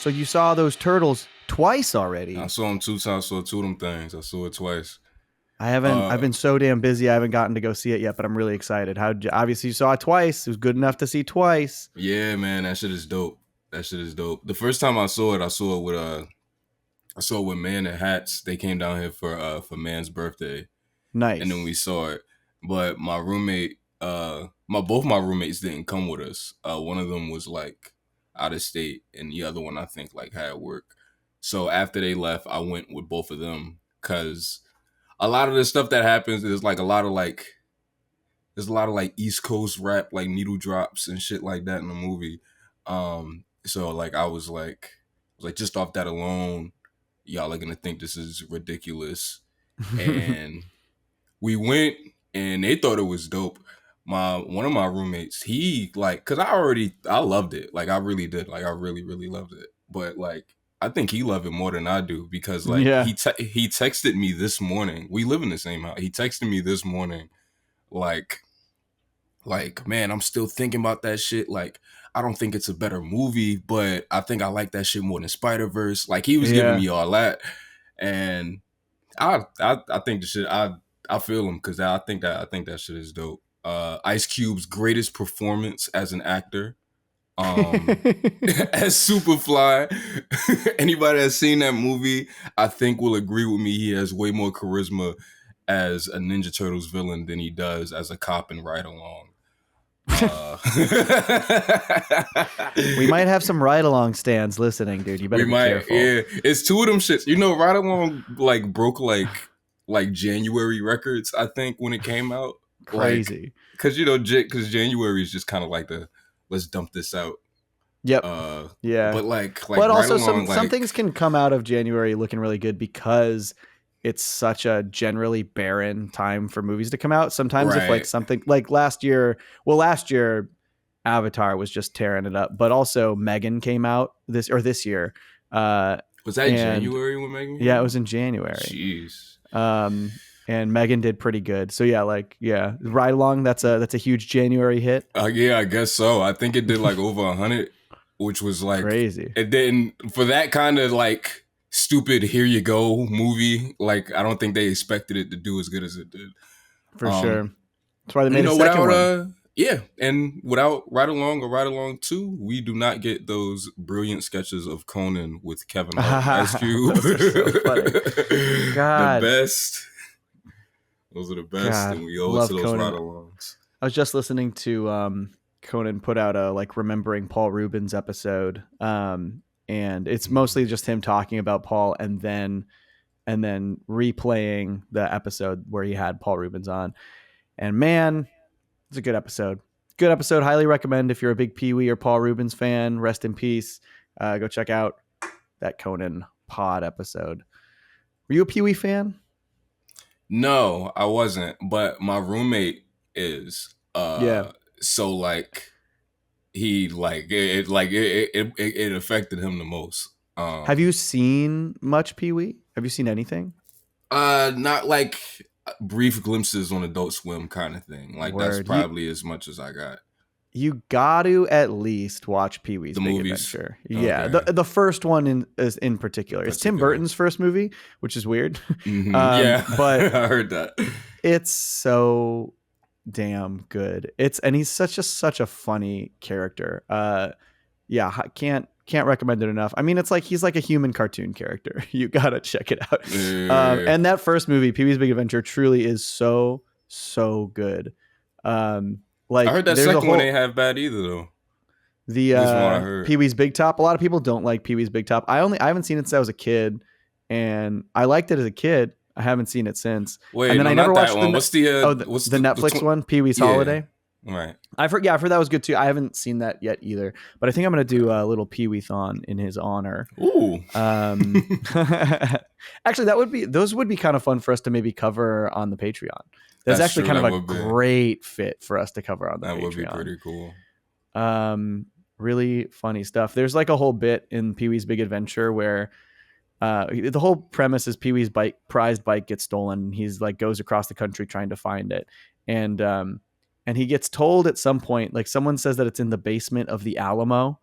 So you saw those turtles twice already. I saw them 2 times. I saw 2 of them things. I saw it twice. I haven't. I've been so damn busy. I haven't gotten to go see it yet, but I'm really excited. Obviously you saw it twice. It was good enough to see twice. Yeah, man, that shit is dope. The first time I saw it with Man in Hats. They came down here for Man's birthday. Nice. And then we saw it. But my roommate, both my roommates didn't come with us. One of them was like out of state, and the other one I think like had work. So after they left, I went with both of them because a lot of the stuff that happens is like there's a lot of like East Coast rap, like needle drops and shit like that in the movie. So like I was like just off that alone, y'all are gonna think this is ridiculous. And we went and they thought it was dope. One of my roommates, he like, cause I loved it. Like I really did. Like I really, really loved it. But like I think he loved it more than I do because like he texted me this morning. We live in the same house. He texted me this morning, like, man, I'm still thinking about that shit. Like, I don't think it's a better movie, but I think I like that shit more than Spider-Verse. Like he was giving me all that. And I think the shit, I feel him because I think that shit is dope. Ice Cube's greatest performance as an actor, as Superfly. Anybody that's seen that movie, I think will agree with me. He has way more charisma as a Ninja Turtles villain than he does as a cop in Ride Along. We might have some Ride Along stands listening, dude. You better be careful. Yeah, it's 2 of them shits. You know, Ride Along like broke like January records, I think, when it came out. Crazy. Because because January is just kind of like let's dump this out. Yep. Yeah. But also some things can come out of January looking really good because it's such a generally barren time for movies to come out. Sometimes if like something like last year Avatar was just tearing it up, but also Megan came out this year. Was that January when Megan? Yeah, it was in January. Jeez. And Megan did pretty good. So Ride Along, that's a huge January hit. Yeah, I guess so. I think it did like over 100, which was like crazy. It didn't for that kind of like stupid here you go movie. Like I don't think they expected it to do as good as it did. For sure. That's why they made a second one. Yeah, and without Ride Along or Ride Along 2, we do not get those brilliant sketches of Conan with Kevin Hart, Ice Cube. Those are so funny. God. The best. Those are the best, God, and we owe it to those Conan. Ride Alongs. I was just listening to Conan put out a like remembering Paul Rubens episode, and it's mostly just him talking about Paul, and then replaying the episode where he had Paul Rubens on. And man, it's a good episode. Good episode. Highly recommend if you're a big Pee Wee or Paul Rubens fan. Rest in peace. Go check out that Conan pod episode. Were you a Pee Wee fan? No, I wasn't, but my roommate is. So like he like it affected him the most. Have you seen much Pee Wee? Have you seen anything? Not like brief glimpses on Adult Swim kind of thing. Like Word. That's probably as much as I got. You got to at least watch Pee Wee's Big Adventure. Okay. Yeah, the first one in particular. It's Tim Burton's first movie, which is weird. Mm-hmm. But I heard that. It's so damn good. And he's such a funny character. Can't recommend it enough. I mean, it's like he's like a human cartoon character. You gotta check it out. And that first movie, Pee Wee's Big Adventure, truly is so good. Like I heard that second one ain't have bad either though. The Pee Wee's Big Top. A lot of people don't like Pee Wee's Big Top. I haven't seen it since I was a kid, and I liked it as a kid. I haven't seen it since. Wait, and then I never watched one. What's the Netflix one? Pee Wee's Holiday. Right. I've heard that was good too. I haven't seen that yet either, but I think I'm gonna do a little Pee Wee-thon in his honor. Ooh. Actually, those would be kind of fun for us to maybe cover on the Patreon. That's actually true. kind of a great fit for us to cover on the Patreon. That would be pretty cool. Really funny stuff. There's like a whole bit in Pee Wee's Big Adventure where the whole premise is Pee Wee's prized bike gets stolen. And he's like goes across the country trying to find it, and he gets told at some point, like someone says that it's in the basement of the Alamo,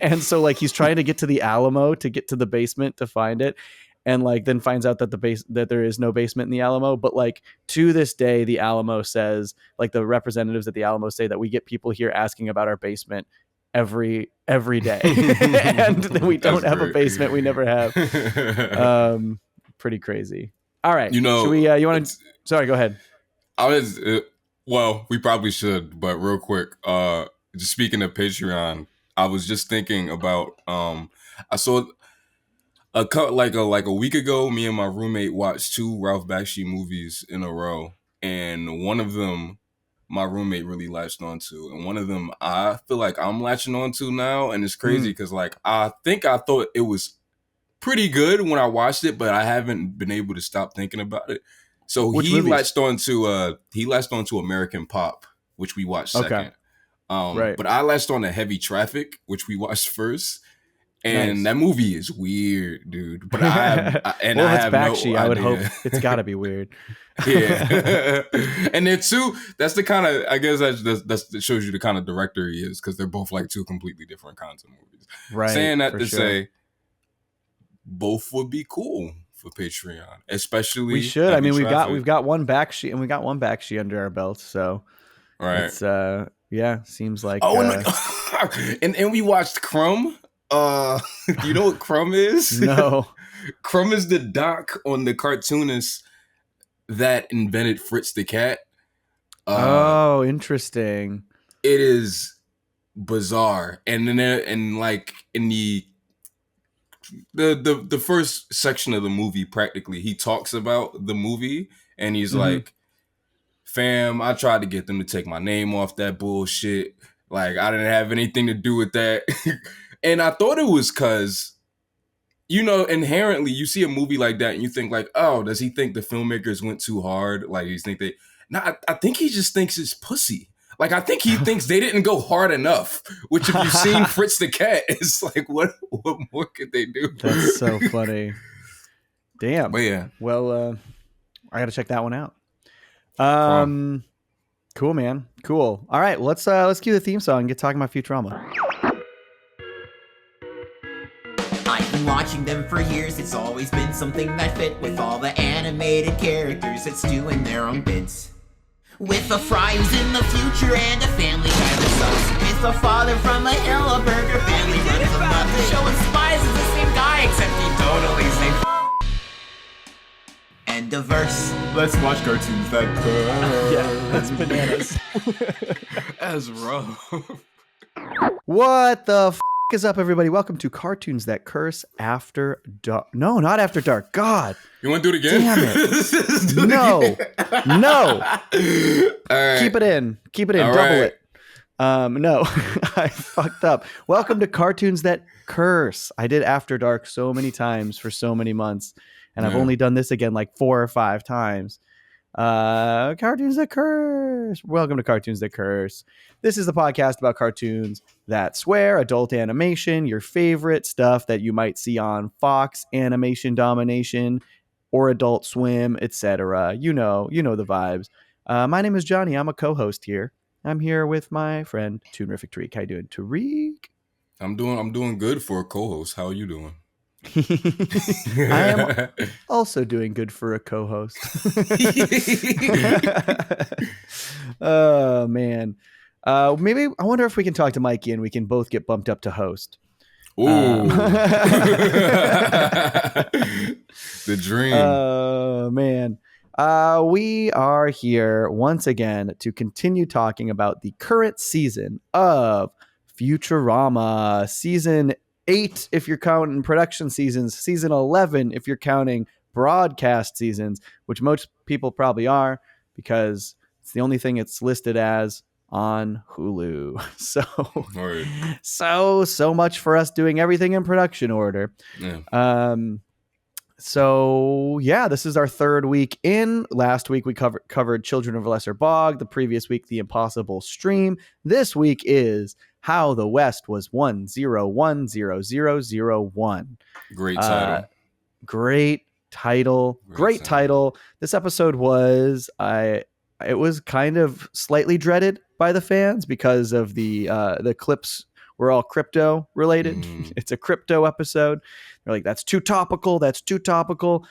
And so like he's trying to get to the Alamo to get to the basement to find it, and like then finds out that that there is no basement in the Alamo. But like to this day, the Alamo says, like the representatives at the Alamo say that we get people here asking about our basement every day, and we don't have a basement. We never have. Pretty crazy. All right, You know, should we? You want to? Sorry, go ahead. I was well, we probably should, but real quick, just speaking of Patreon, I was just thinking about I saw like a week ago, me and my roommate watched 2 Ralph Bakshi movies in a row, and one of them my roommate really latched onto, and one of them I feel like I'm latching onto now, and it's crazy because like I think I thought it was pretty good when I watched it, but I haven't been able to stop thinking about it. So Which he movies? latched onto American Pop, which we watched second. Okay. Right. But I latched on to Heavy Traffic, which we watched first. And Nice. that movie is weird, dude. But Well, I it's have Bakshi. no I would idea. hope it's got to be weird. Yeah. And they're two. That's the kind of, I guess that shows you the kind of director he is, because they're both like 2 completely different kinds of movies. Right. Saying that for to sure. say, both would be cool for Patreon, especially. We should. I Heavy mean, Traffic. we've got one Bakshi, and we got one Bakshi under our belt. So Right. it's yeah, seems like. And we watched Crumb. You know what Crumb is? No. Crumb is the doc on the cartoonist that invented Fritz the Cat. Oh, interesting. It is bizarre, and then and like in the first section of the movie, practically he talks about the movie, and he's like, "Fam, I tried to get them to take my name off that bullshit. Like I didn't have anything to do with that." And I thought it was because, you know, inherently you see a movie like that and you think like, oh, does he think the filmmakers went too hard? Like, you think I think he just thinks it's pussy. Like, I think he thinks they didn't go hard enough, which if you've seen Fritz the Cat, it's like, what more could they do? That's so funny. Damn. But yeah. Well, I got to check that one out. Cool, man. Cool. All right, let's cue the theme song and get talking about Futurama. I've been watching them for years, it's always been something that fit with all the animated characters that's doing their own bits. With a fry who's in the future and a family guy that sucks. With a father from a hill, a burger family runs them up. The show inspires is the same guy, except he totally safe. And diverse. Let's watch cartoons that Yeah, that's bananas. as rough. What the f*** is up, everybody? Welcome to Cartoons That Curse After Dark. No, not After Dark. God. You want to do it again? Damn it. No. All right. Keep it in. All Double right. it. No, I fucked up. Welcome to Cartoons That Curse. I did After Dark so many times for so many months, and I've only done this again like 4 or 5 times. Cartoons That Curse. Welcome to Cartoons That Curse. This is the podcast about cartoons that swear, adult animation, your favorite stuff that you might see on Fox, Animation Domination, or Adult Swim, etc. You know the vibes. My name is Johnny. I'm a co-host here. I'm here with my friend Tunerific Tariq. How you doing, Tariq? I'm doing good for a co-host. How are you doing? I am also doing good for a co-host. Oh man. Maybe I wonder if we can talk to Mikey and we can both get bumped up to host. Ooh. The dream. Oh man. We are here once again to continue talking about the current season of Futurama, season 8 if you're counting production seasons, season 11 if you're counting broadcast seasons, which most people probably are because it's the only thing it's listed as on Hulu. So much for us doing everything in production order. Yeah. So yeah, this is our 3rd week in. Last week we covered Children of Lesser Bog. The previous week, The Impossible Stream. This week is How the West Was 101001. Great title. Great title. Great title. This episode was it was kind of slightly dreaded by the fans because of the clips we're all crypto related. Mhm. It's a crypto episode. They're like, that's too topical. That's too topical.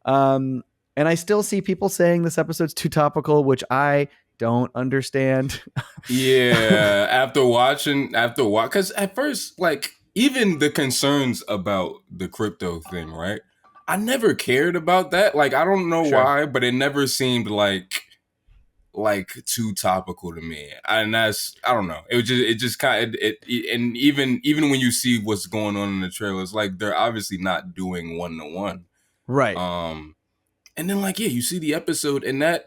And I still see people saying this episode's too topical, which I don't understand. Yeah, because at first, like, even the concerns about the crypto thing, right? I never cared about that. Like, I don't know Sure. why, but it never seemed like too topical to me. And that's, I don't know. It just kind of and even when you see what's going on in the trailers, like, they're obviously not doing 1-to-1. Right. And then, like, yeah, you see the episode, and that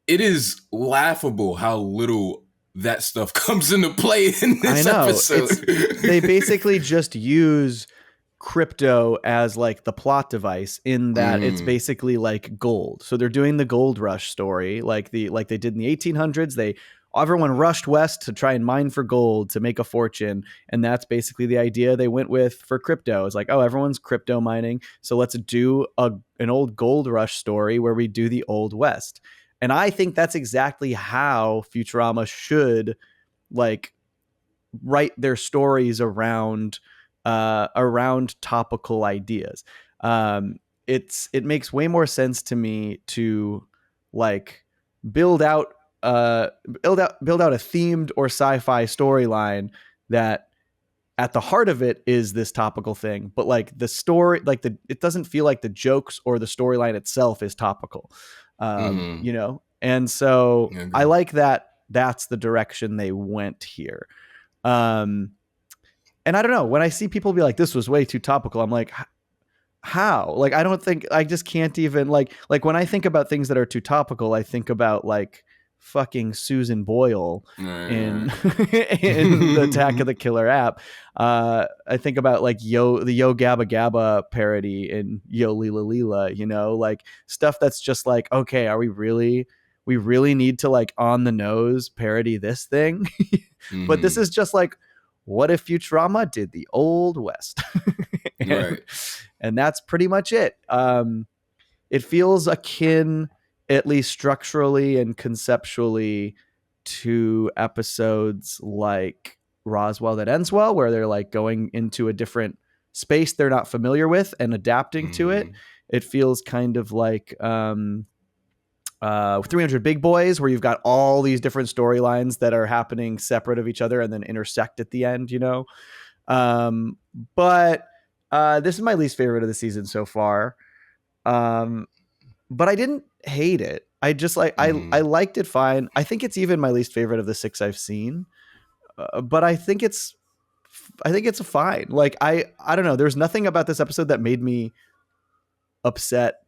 it is laughable how little that stuff comes into play in this episode. They basically just use crypto as like the plot device in that it's basically like gold. So they're doing the gold rush story like they did in the 1800s. Everyone rushed west to try and mine for gold to make a fortune, and that's basically the idea they went with for crypto. It's like, oh, everyone's crypto mining, so let's do an old gold rush story where we do the old west. And I think that's exactly how Futurama should like write their stories around topical ideas. It makes way more sense to me to like build out a themed or sci-fi storyline that at the heart of it is this topical thing, but like the story, like it doesn't feel like the jokes or the storyline itself is topical. You know, and so I like that that's the direction they went here. And I don't know, when I see people be like, this was way too topical, I'm like, how? Like, I just can't even like when I think about things that are too topical, I think about like fucking Susan Boyle in the Attack of the Killer app. I think about like the Yo Gabba Gabba parody in Yo Lila Lila, you know, like stuff that's just like, okay, we really need to like on the nose parody this thing. But this is just like, what if Futurama did the Old West? And that's pretty much it. It feels akin, at least structurally and conceptually, to episodes like Roswell That Ends Well, where they're like going into a different space they're not familiar with and adapting to it. It feels kind of like 300 Big Boys, where you've got all these different storylines that are happening separate of each other and then intersect at the end, you know? But this is my least favorite of the season so far. But I didn't hate it. I just like, I liked it fine. I think it's even my least favorite of the 6 I've seen. But I think it's fine. Like, I don't know. There's nothing about this episode that made me upset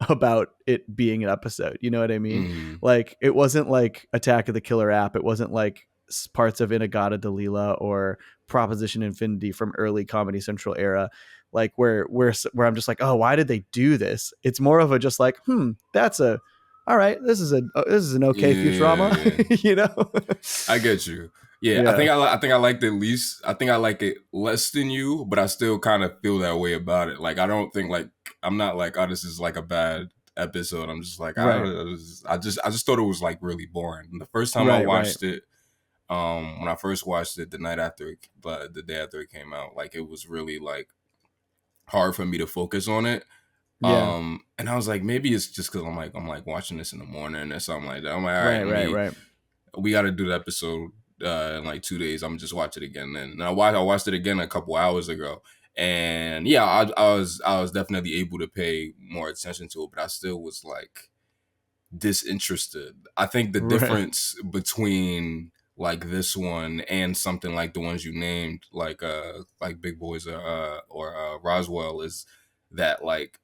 about it being an episode. You know what I mean? Like, it wasn't like Attack of the Killer app. It wasn't like parts of Inagata Dalila or Proposition Infinity from early Comedy Central era, like where I'm just like, oh, why did they do this? It's more of a just like, all right, this is an okay Futurama. You know? I get you. Yeah. I think I liked it least. I think I like it less than you, but I still kind of feel that way about it. Like, I don't think like, I'm not like, oh, this is like a bad episode. I'm just like, I just thought it was like really boring. And the first time I watched it, when I first watched it the day after it came out, like, it was really like hard for me to focus on it. And I was like, maybe it's just because I'm like watching this in the morning or something like that. I'm like, all right, we got to do the episode in like 2 days. I'm just watch it again. And I watched it again a couple hours ago. And yeah, I was definitely able to pay more attention to it, but I still was like disinterested. I think the difference between like this one and something like the ones you named, like Big Boys or Roswell, is that like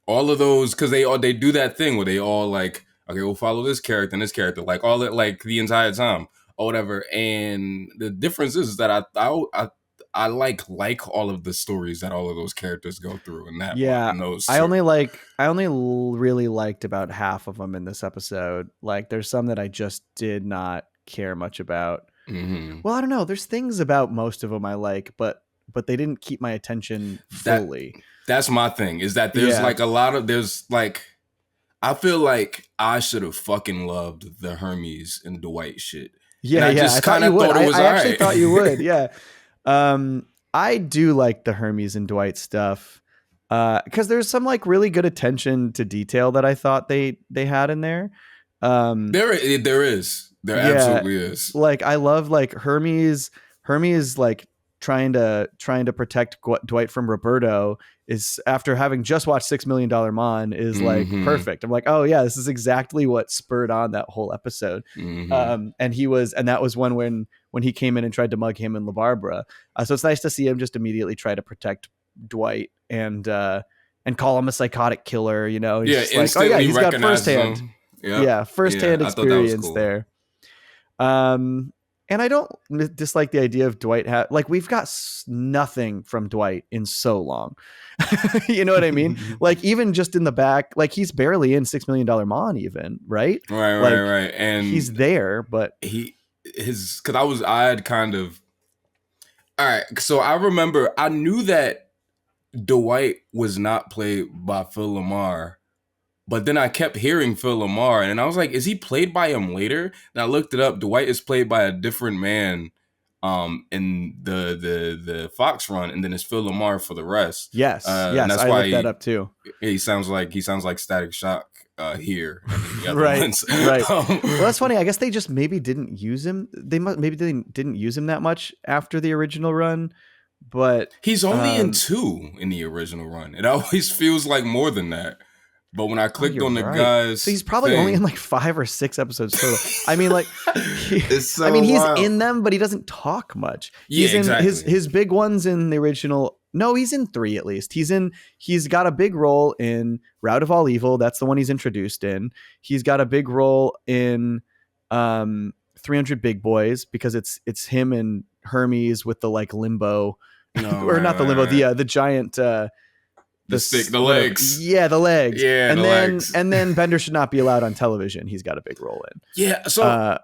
all of those, because they do that thing where they all like, okay, we'll follow this character and this character, like all it like the entire time or whatever. And the difference is that I like all of the stories that all of those characters go through in that one. I only really liked about half of them in this episode. Like, there's some that I just did not care much about. Well, I don't know. There's things about most of them I like, but they didn't keep my attention fully. That's my thing, is that there's like a lot of, there's like, I feel like I should have fucking loved the Hermes and Dwight shit. Yeah, I yeah. just I thought kind you of would. thought it was I actually alright. thought you would. Yeah. I do like the Hermes and Dwight stuff because there's some like really good attention to detail that I thought they had in there. There Yeah, absolutely is. like I love like Hermes like trying to protect Dwight from Roberto is after having just watched $6 Million Man is like Mm-hmm. perfect. I'm like, oh yeah, this is exactly what spurred on that whole episode. Mm-hmm. And that was one when he came in and tried to mug him and LaBarbara. So it's nice to see him just immediately try to protect Dwight and call him a psychotic killer. You know, he's Yeah, just like, oh yeah, instantly he's got recognizes firsthand, him. Yep. yeah, firsthand Yeah, I thought that was experience cool. there. And I don't dislike the idea of Dwight. Like we've got nothing from Dwight in so long. You know what I mean? Like even just in the back, like he's barely in $6 Million Man, even right? Right, Like, right. And he's there, but because I had kind of all right. So I knew that Dwight was not played by Phil Lamar. But then I kept hearing Phil Lamar, and I was like, is he played by him later? And I looked it up. Dwight is played by a different man in the Fox run, and then it's Phil Lamar for the rest. yes, And that's I why looked that up too. he sounds like Static Shock here. And then the other Right, ones. right. Well, that's funny. I guess they just maybe didn't use him. Maybe they didn't use him that much after the original run. But he's only in 2 in the original run. It always feels like more than that. But when I clicked on the guys, so he's probably only in like 5 or 6 episodes total. I mean, like, it's so I mean, he's wild. in them, but he doesn't talk much. He's Yeah, in exactly. his big ones in the original. No, he's in 3 at least. He's got a big role in Route of All Evil. That's the one he's introduced in. He's got a big role in 300 Big Boys because it's him and Hermes with the like limbo, or not the limbo, the giant. The legs. Yeah, the legs. Yeah, and the then legs. and then Bender should not be allowed on television. He's got a big role in. Yeah, so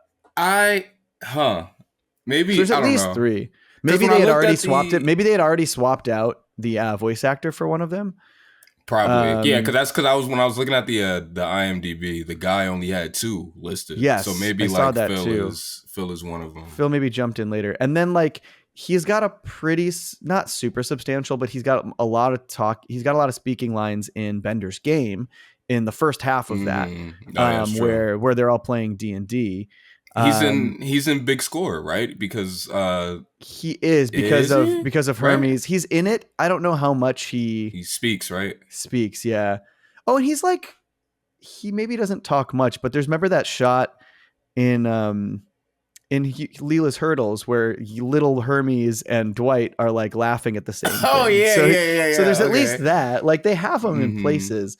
maybe so there's I at don't least know. 3. Maybe when I they had looked already at swapped it. Maybe they had already swapped out the voice actor for one of them. Probably, yeah, because when I was looking at the IMDb, the guy only had 2 listed. Yes, so maybe I saw like that Phil too. is one of them. Phil maybe jumped in later, and then like he's got a pretty not super substantial, but he's got a lot of talk. He's got a lot of speaking lines in Bender's game in the first half of that, where they're all playing D&D. He's in Big Score, right? Because he is because of Hermes. Right? He's in it. I don't know how much he speaks, right? Speaks, yeah. Oh, and he's like, he maybe doesn't talk much, but remember that shot in Leela's Hurdles where little Hermes and Dwight are like laughing at the same thing. Oh yeah, so, yeah. So there's at least that. Like they have him in places.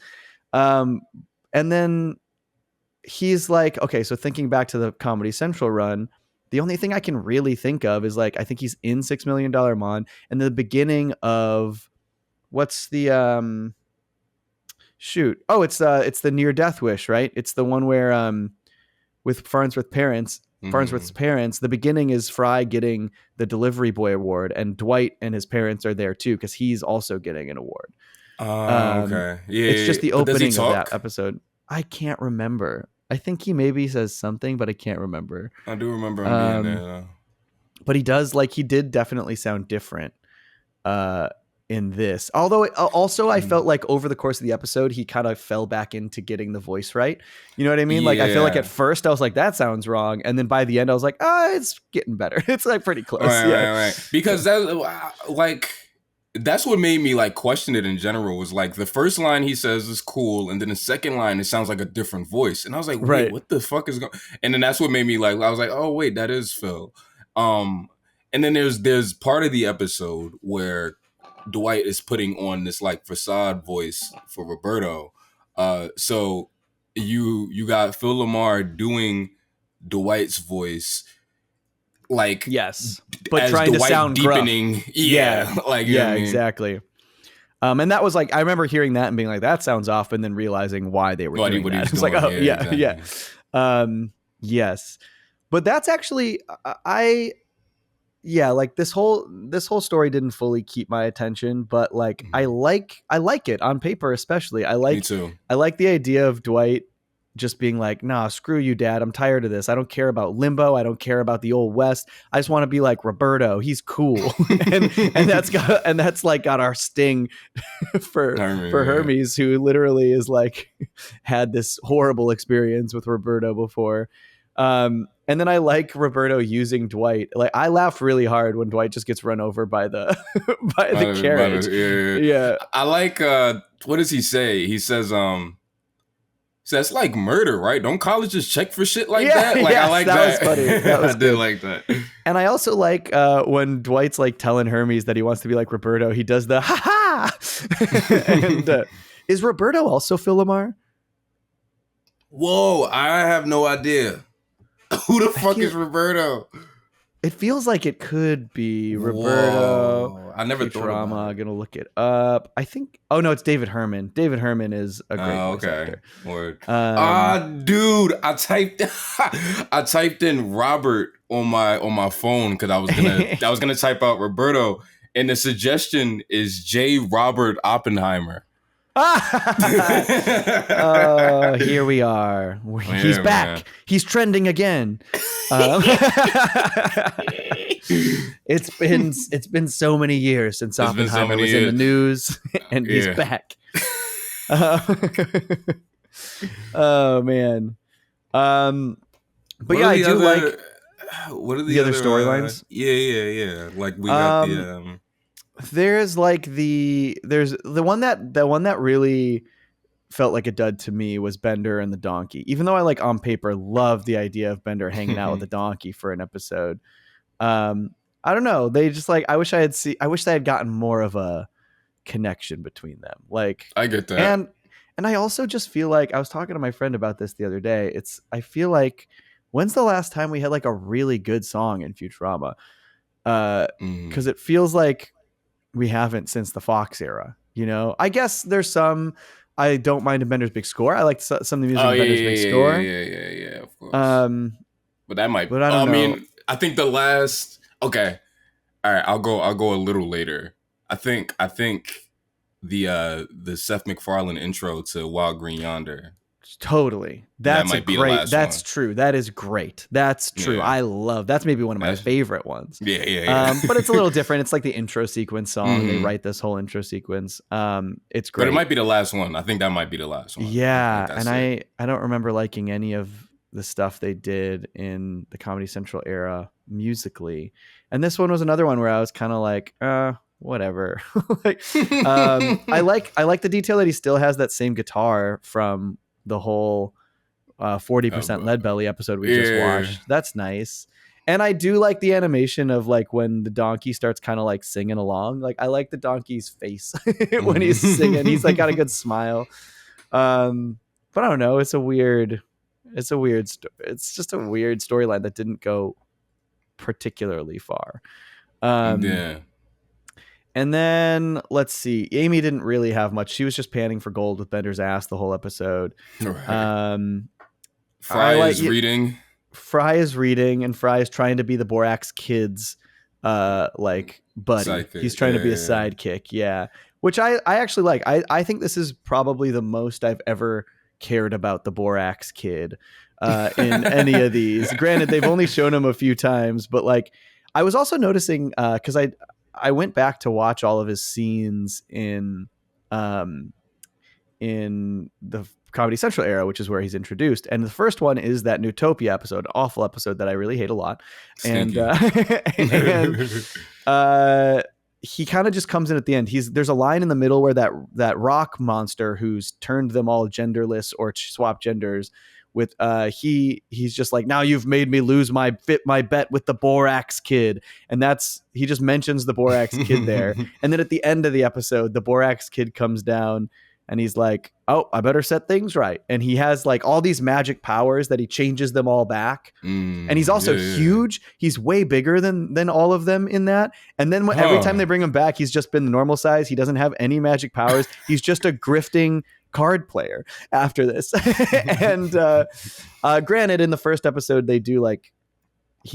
And then he's like, okay, so thinking back to the Comedy Central run, the only thing I can really think of is like I think he's in $6 Million Man, and the beginning of what's the oh, it's the Near Death Wish, right? It's the one where with Farnsworth's parents, the beginning is Fry getting the delivery boy award, and Dwight and his parents are there too because he's also getting an award. Okay, yeah. It's just the opening of that episode. I can't remember. I think he maybe says something, but I can't remember. I do remember him being there. But he does, like, he did definitely sound different in this. Although also I felt like over the course of the episode, he kind of fell back into getting the voice right. You know what I mean? Yeah. Like, I feel like at first I was like, that sounds wrong. And then by the end, I was like, it's getting better. It's like pretty close. Right. Because that, like, that's what made me like question it in general was like the first line he says is cool. And then the second line, it sounds like a different voice. And I was like, wait, what the fuck is going on? And then that's what made me like, I was like, oh, wait, that is Phil. And then there's part of the episode where Dwight is putting on this like facade voice for Roberto. So you got Phil Lamar doing Dwight's voice, like yes, but trying Dwight to sound deepening. Gruff. Yeah, like yeah, I mean? Exactly. And that was like I remember hearing that and being like that sounds off, and then realizing why they were doing that. It's like exactly. Yes, but that's actually like this whole story didn't fully keep my attention, but like I like it on paper, especially. Me too. I like the idea of Dwight just being like, nah, screw you, Dad. I'm tired of this. I don't care about Limbo. I don't care about the Old West. I just want to be like Roberto. He's cool. and that's like got our sting for Hermes, who literally is like had this horrible experience with Roberto before. And then I like Roberto using Dwight. Like I laugh really hard when Dwight just gets run over by the by the carriage. Yeah. I like what does he say? He says so that's like murder, right? Don't colleges check for shit like that? Like I like that. That was funny. That was I did like that. And I also like when Dwight's like telling Hermes that he wants to be like Roberto, he does the ha ha. And is Roberto also Phil Lamar? Whoa, I have no idea. Who the fuck is Roberto? It feels like it could be Roberto. Whoa, I never thought about it. I'm gonna look it up. I think. Oh no, it's David Herman. David Herman is a great voice actor. Word. Dude, I typed in Robert on my phone because I was gonna type out Roberto, and the suggestion is J. Robert Oppenheimer. Here we are. He's back. Man. He's trending again. It's been so many years since Oppenheimer was in the news, and he's back. Oh man. But yeah, I do like. What are the other storylines? Yeah. Like we got the. There's like the one that really felt like a dud to me was Bender and the donkey. Even though I like on paper love the idea of Bender hanging out with the donkey for an episode. I don't know. They just like I wish they had gotten more of a connection between them. Like I get that. And I also just feel like I was talking to my friend about this the other day. I feel like when's the last time we had like a really good song in Futurama? Because it feels like we haven't since the Fox era, you know. I guess there's some. I don't mind a Bender's Big Score. I like some of the music in Bender's Big Score. Yeah, of course. But that might. But I don't know. I mean, I think the last. Okay, all right. I'll go a little later. I think the Seth MacFarlane intro to Wild Green Yonder. Totally. That might be great. That's one. True. That is great. That's true. Yeah. I love. That's maybe one of my favorite ones. Yeah. But it's a little different. It's like the intro sequence song. Mm-hmm. They write this whole intro sequence. It's great. But it might be the last one. I think that might be the last one. Yeah, and I don't remember liking any of the stuff they did in the Comedy Central era musically. And this one was another one where I was kind of like, whatever. I like the detail that he still has that same guitar from the whole 40% Lead Belly episode we just watched. That's nice. And I do like the animation of like when the donkey starts kind of like singing along. Like I like the donkey's face when he's singing. He's like got a good smile. But I don't know. It's just a weird storyline that didn't go particularly far. And then let's see. Amy didn't really have much. She was just panning for gold with Bender's ass the whole episode. Right. Fry is reading. Fry is reading, and Fry is trying to be the Borax Kid's like buddy. Sidekick. He's trying to be a sidekick. Yeah. Which I actually like. I think this is probably the most I've ever cared about the Borax Kid in any of these. Granted, they've only shown him a few times, but like I was also noticing because I went back to watch all of his scenes in the Comedy Central era, which is where he's introduced. And the first one is that Newtopia episode, awful episode that I really hate a lot. Stinky. And he kind of just comes in at the end. There's a line in the middle where that rock monster who's turned them all genderless or swapped genders with he's just like, now you've made me lose my bet with the Borax Kid. And he just mentions the Borax Kid there. And then at the end of the episode, the Borax Kid comes down and he's like, oh, I better set things right. And he has like all these magic powers that he changes them all back. And he's also huge. He's way bigger than all of them in that. And then every time they bring him back, he's just been the normal size. He doesn't have any magic powers. He's just a grifting card player after this. And granted, in the first episode, he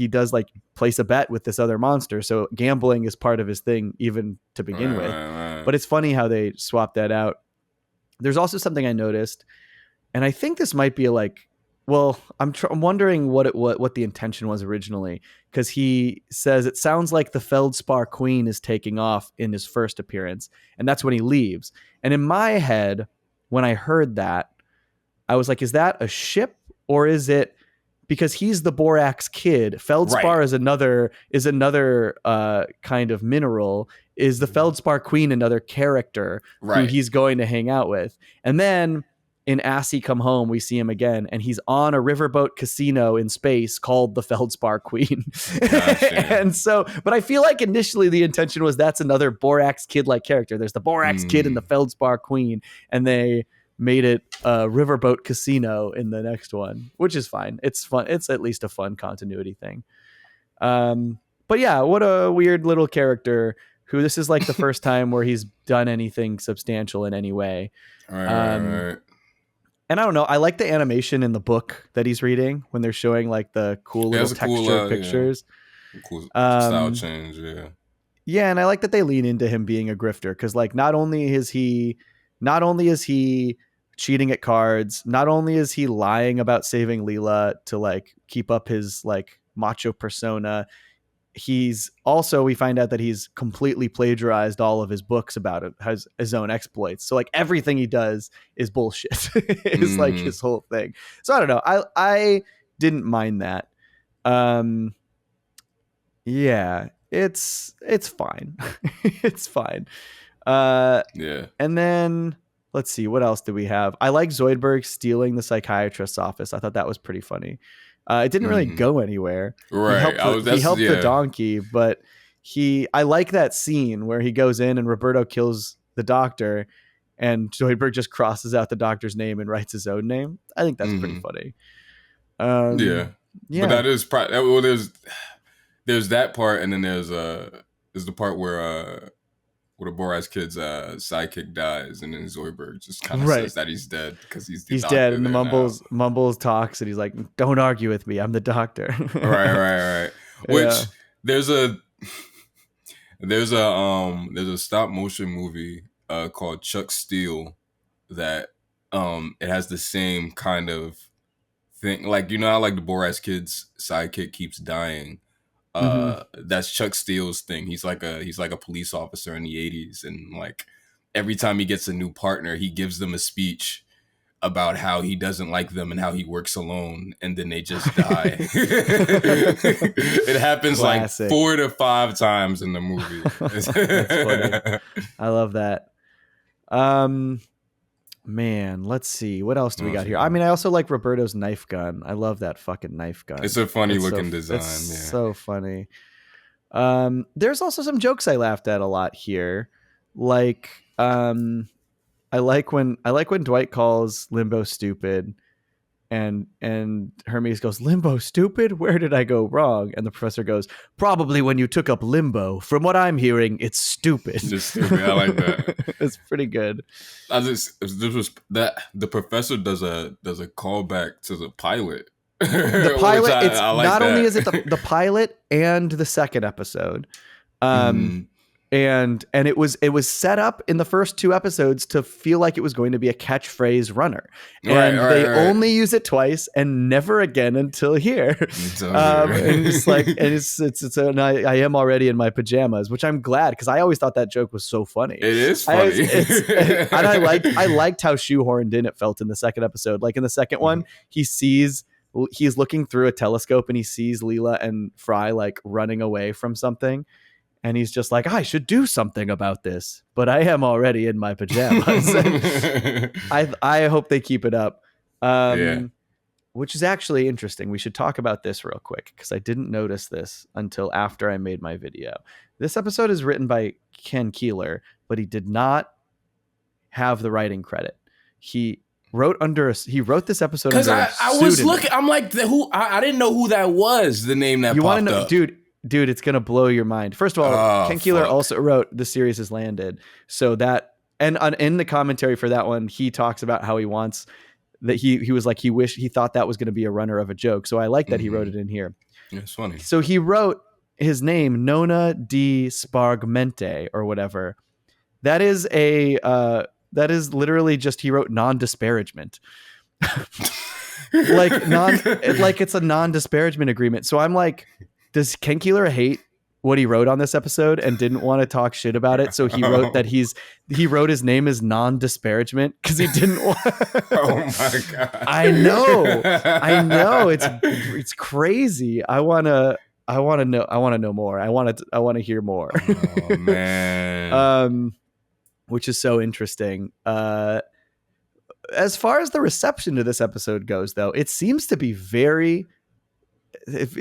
does like place a bet with this other monster. So gambling is part of his thing, even to begin with. But it's funny how they swap that out. There's also something I noticed and I think this might be like, well, I'm wondering what the intention was originally, because he says it sounds like the Feldspar Queen is taking off in his first appearance, and that's when he leaves. And in my head, when I heard that, I was like, is that a ship, or is it because he's the borax kid? Feldspar is another kind of mineral. Is the Feldspar Queen another character who he's going to hang out with? And then in Assy Come Home, we see him again, and he's on a riverboat casino in space called the Feldspar Queen. And so, but I feel like initially the intention was that's another borax kid-like character. There's the borax kid and the Feldspar Queen, and they made it a riverboat casino in the next one, which is fine. It's fun. It's at least a fun continuity thing. But yeah, what a weird little character who this is like the first time where he's done anything substantial in any way. Right. And I don't know. I like the animation in the book that he's reading when they're showing like the cool little textured pictures. Yeah. Cool style change. Yeah. Yeah. And I like that they lean into him being a grifter. Cause like, not only is he cheating at cards, not only is he lying about saving Leela to like keep up his like macho persona, he's also, we find out that he's completely plagiarized all of his books about it, has his own exploits. So like everything he does is bullshit. Is like his whole thing. So I don't know. I didn't mind that. Yeah, it's fine. It's fine. Yeah. And then let's see, what else do we have? I like Zoidberg stealing the psychiatrist's office. I thought that was pretty funny. It didn't really go anywhere. Right. He helped the donkey, but I like that scene where he goes in and Roberto kills the doctor and Zoidberg just crosses out the doctor's name and writes his own name. I think that's pretty funny. Yeah. But that is well, there's that part, and then there's the part where the Boras kid's sidekick dies, and then Zoidberg just kind of says that he's dead because he's dead, and the Mumbles talks, and he's like, "Don't argue with me, I'm the doctor." Right. Which there's a stop motion movie called Chuck Steele that it has the same kind of thing. Like, you know how like the Boras kid's sidekick keeps dying. That's Chuck Steele's thing. He's like a police officer in the 80s, and like every time he gets a new partner, he gives them a speech about how he doesn't like them and how he works alone, and then they just die. It happens Classic. Like 4 to 5 times in the movie. That's funny. I love that. Man, let's see. What else do we got here? I mean, I also like Roberto's knife gun. I love that fucking knife gun. It's a funny looking design. It's so funny. There's also some jokes I laughed at a lot here. Like, I like when Dwight calls Limbo stupid, and Hermes goes, "Limbo stupid? Where did I go wrong?" And the professor goes, "Probably when you took up limbo. From what I'm hearing, it's stupid." Just stupid. I like that. It's pretty good. The professor does a callback to the pilot. The pilot. It's I like not that. Only is it the pilot and the second episode. And it was set up in the first 2 episodes to feel like it was going to be a catchphrase runner, and they only use it twice and never again until here. And it's like, and and I am already in my pajamas, which I'm glad, because I always thought that joke was so funny. It is funny, and I liked how shoehorned in it felt in the second episode. Like in the second one, he's looking through a telescope and he sees Leela and Fry like running away from something. And he's just like, I should do something about this, but I am already in my pajamas. I hope they keep it up. Which is actually interesting. We should talk about this real quick, because I didn't notice this until after I made my video. This episode is written by Ken Keeler, but he did not have the writing credit. He wrote this episode under a I was looking. I'm like, I didn't know who that was. The name that you popped want to know, up. Dude, it's gonna blow your mind. First of all, Ken Keeler also wrote The Series Has Landed, so that, and in the commentary for that one, he talks about how he wants that he was like, he thought that was going to be a runner of a joke. So I like that he wrote it in here. Yeah, it's funny. So he wrote his name Nona di Spargmente or whatever. That is literally just, he wrote non-disparagement. like it's a non-disparagement agreement. So I'm like, does Ken Keeler hate what he wrote on this episode and didn't want to talk shit about it? So he wrote that he wrote his name as non-disparagement because he didn't want. Oh my god! I know. It's crazy. I want to know more. I want to hear more. Oh man. Which is so interesting. As far as the reception to this episode goes, though, it seems to be very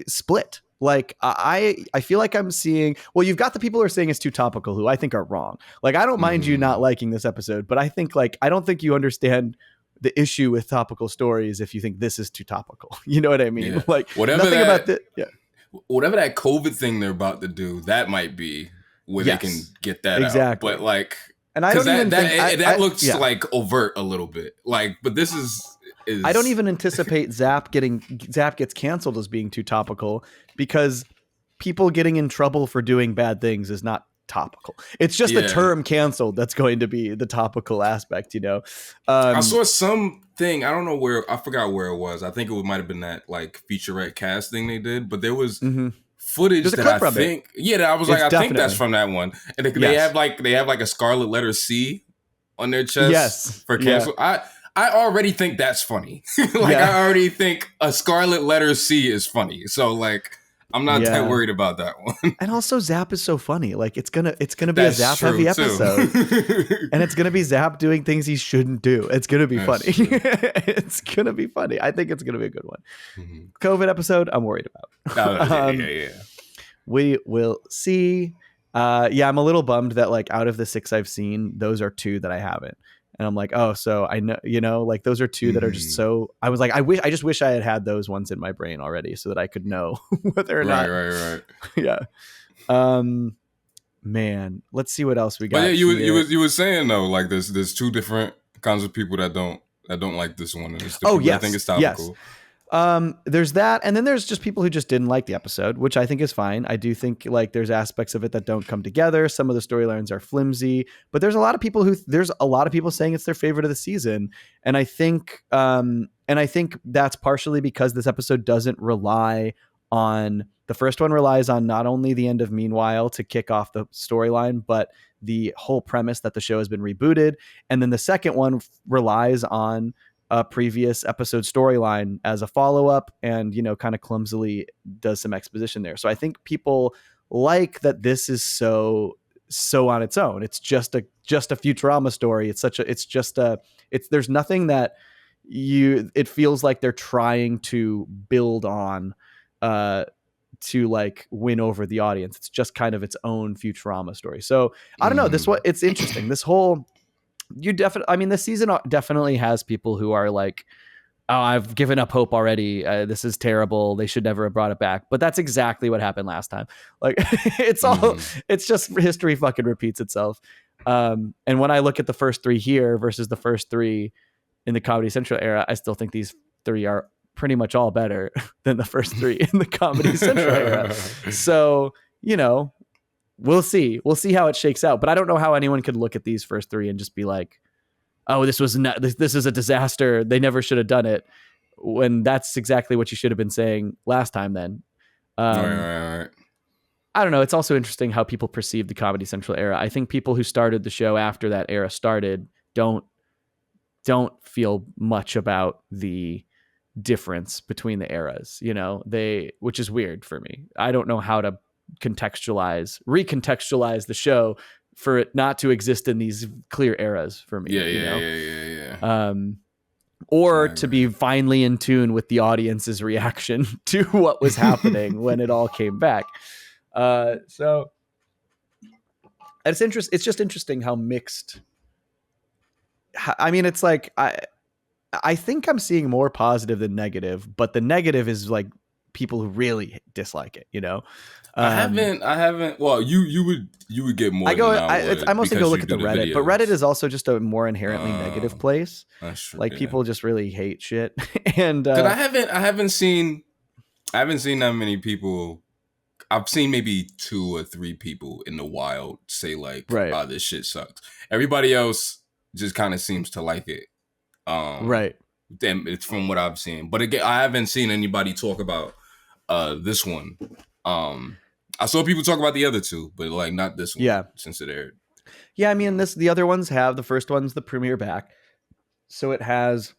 split. Like I feel like I'm seeing, well, you've got the people who are saying it's too topical, who I think are wrong. Like, I don't mind you not liking this episode, but I think I don't think you understand the issue with topical stories if you think this is too topical. You know what I mean? Yeah. Like, whatever nothing that, about this. Yeah. Whatever that COVID thing they're about to do, that might be where they can get that exactly. out. But like, and I don't even think that looks like overt a little bit. Like, but this is I don't even anticipate Zap gets canceled as being too topical, because people getting in trouble for doing bad things is not topical. It's just the term canceled that's going to be the topical aspect, you know. I saw something, I don't know where, I forgot where it was. I think it might have been that like featurette cast thing they did, but there was footage that I think that I was like, I think that's from that one. And they have like a scarlet letter C on their chest for cancel. I already think that's funny. I already think a scarlet letter C is funny. So like, I'm not that worried about that one. And also Zap is so funny. Like it's gonna be a Zap heavy episode. And it's gonna be Zap doing things he shouldn't do. It's gonna be funny. It's gonna be funny. I think it's gonna be a good one. Mm-hmm. COVID episode, I'm worried about. We will see. I'm a little bummed that like out of the 6 I've seen, those are 2 that I haven't. And I'm like, oh, so I know, you know, like those are 2 that are just so, I was like, I just wish I had those ones in my brain already so that I could know whether or not. Right. Yeah. Man, let's see what else we got. But yeah, you were saying though, like there's 2 different kinds of people that don't like this one. And it's the I think it's topical. Yes. There's that, and then there's just people who just didn't like the episode, which I think is fine. I do think like there's aspects of it that don't come together. Some of the storylines are flimsy, but there's a lot of people saying it's their favorite of the season, and I think that's partially because this episode doesn't rely on, the first one relies on not only the end of Meanwhile to kick off the storyline, but the whole premise that the show has been rebooted, and then the second one relies on a previous episode storyline as a follow-up, and you know, kind of clumsily does some exposition there. So I think people like that this is so on its own. It's just a Futurama story. There's nothing that it feels like they're trying to build on to like win over the audience. It's just kind of its own Futurama story. So I don't know, it's interesting. This whole, this season definitely has people who are like, oh, I've given up hope already. This is terrible. They should never have brought it back. But that's exactly what happened last time. Like it's just history fucking repeats itself. And when I look at the first 3 here versus the first 3 in the Comedy Central era, I still think these 3 are pretty much all better than the first 3 in the Comedy Central era. So, you know, we'll see how it shakes out, but I don't know how anyone could look at these first 3 and just be like, oh, this is a disaster. They never should have done it, when that's exactly what you should have been saying last time then. Right. I don't know. It's also interesting how people perceive the Comedy Central era. I think people who started the show after that era started don't feel much about the difference between the eras, you know, which is weird for me. I don't know how to recontextualize the show for it not to exist in these clear eras for me. Yeah. Or to be finally in tune with the audience's reaction to what was happening when it all came back. So it's just interesting how mixed. I mean, it's like I think I'm seeing more positive than negative, but the negative is like people who really dislike it, you know. I haven't. Well, you would get more. I mostly go look at the Reddit, but Reddit is also just a more inherently negative place. That's true. Like people just really hate shit, and I haven't seen that many people. I've seen maybe 2 or 3 people in the wild say like, "Oh, this shit sucks." Everybody else just kind of seems to like it. Right. Damn, it's from what I've seen. But again, I haven't seen anybody talk about this one. I saw people talk about the other two, but like not this one. Yeah. Since it aired. Yeah, I mean, the other ones have, the first one's the premiere back. So it has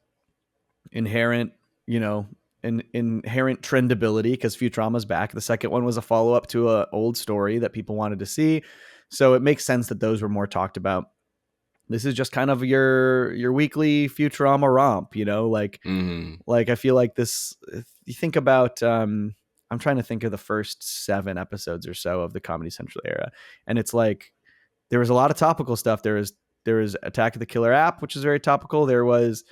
inherent, inherent trendability because Futurama's back. The second one was a follow-up to an old story that people wanted to see. So it makes sense that those were more talked about. This is just kind of your weekly Futurama romp, like I feel like this, if you think about, I'm trying to think of the first 7 episodes or so of the Comedy Central era. And it's like, there was a lot of topical stuff. There was Attack of the Killer App, which is very topical. There was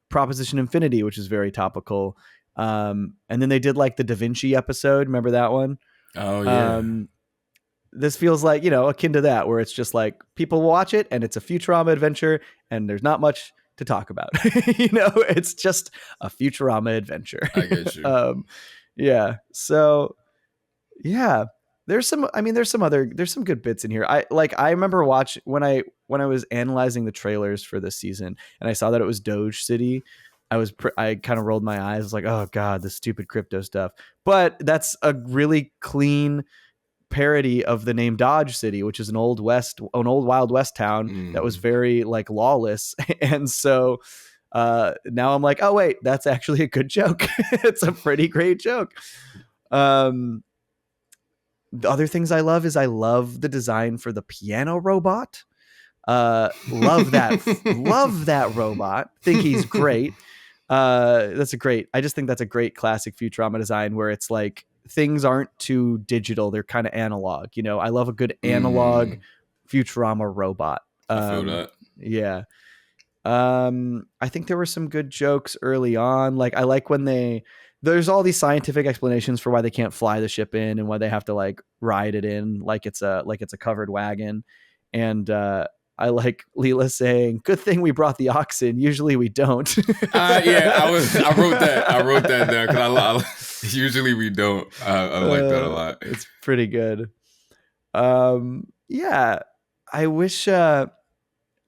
Proposition Infinity, which is very topical. And then they did like the Da Vinci episode. Remember that one? Oh yeah. This feels like, akin to that, where it's just like people watch it and it's a Futurama adventure and there's not much to talk about. It's just a Futurama adventure. I get you. Yeah. So yeah, there's some good bits in here. I remember when I was analyzing the trailers for this season and I saw that it was Doge City. I kind of rolled my eyes. I was like, oh God, this stupid crypto stuff. But that's a really clean parody of the name Dodge City, which is an old Wild West town that was very like lawless. And so now I'm like, oh wait, that's actually a good joke. It's a pretty great joke. The other things I love is the design for the piano robot. Love that robot. Think he's great. I just think that's a great classic Futurama design where it's like things aren't too digital. They're kind of analog. I love a good analog Futurama robot. I feel that. Yeah. I think there were some good jokes early on. Like I like when there's all these scientific explanations for why they can't fly the ship in and why they have to like ride it in like it's a covered wagon. And I like Leela saying, "Good thing we brought the oxen. Usually we don't." Yeah, I wrote that down because usually we don't. I like that a lot. It's pretty good. Yeah, I wish. I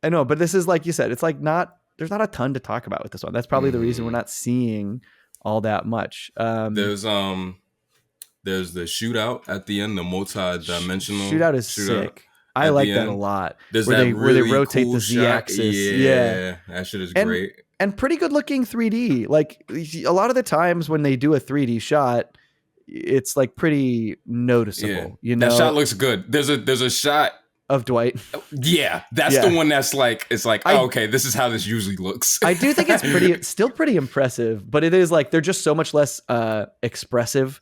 know, but this is like you said. It's like there's not a ton to talk about with this one. That's probably the reason we're not seeing all that much. There's the shootout at the end, the multi-dimensional shootout is sick. I like that a lot. There's where really they rotate cool the Z-axis. Yeah, that shit is great. And pretty good looking 3D. Like a lot of the times when they do a 3D shot, it's like pretty noticeable. Yeah. That shot looks good. There's a shot of Dwight. Yeah, that's the one that's like, it's like, okay, this is how this usually looks. I do think it's still pretty impressive, but it is like they're just so much less expressive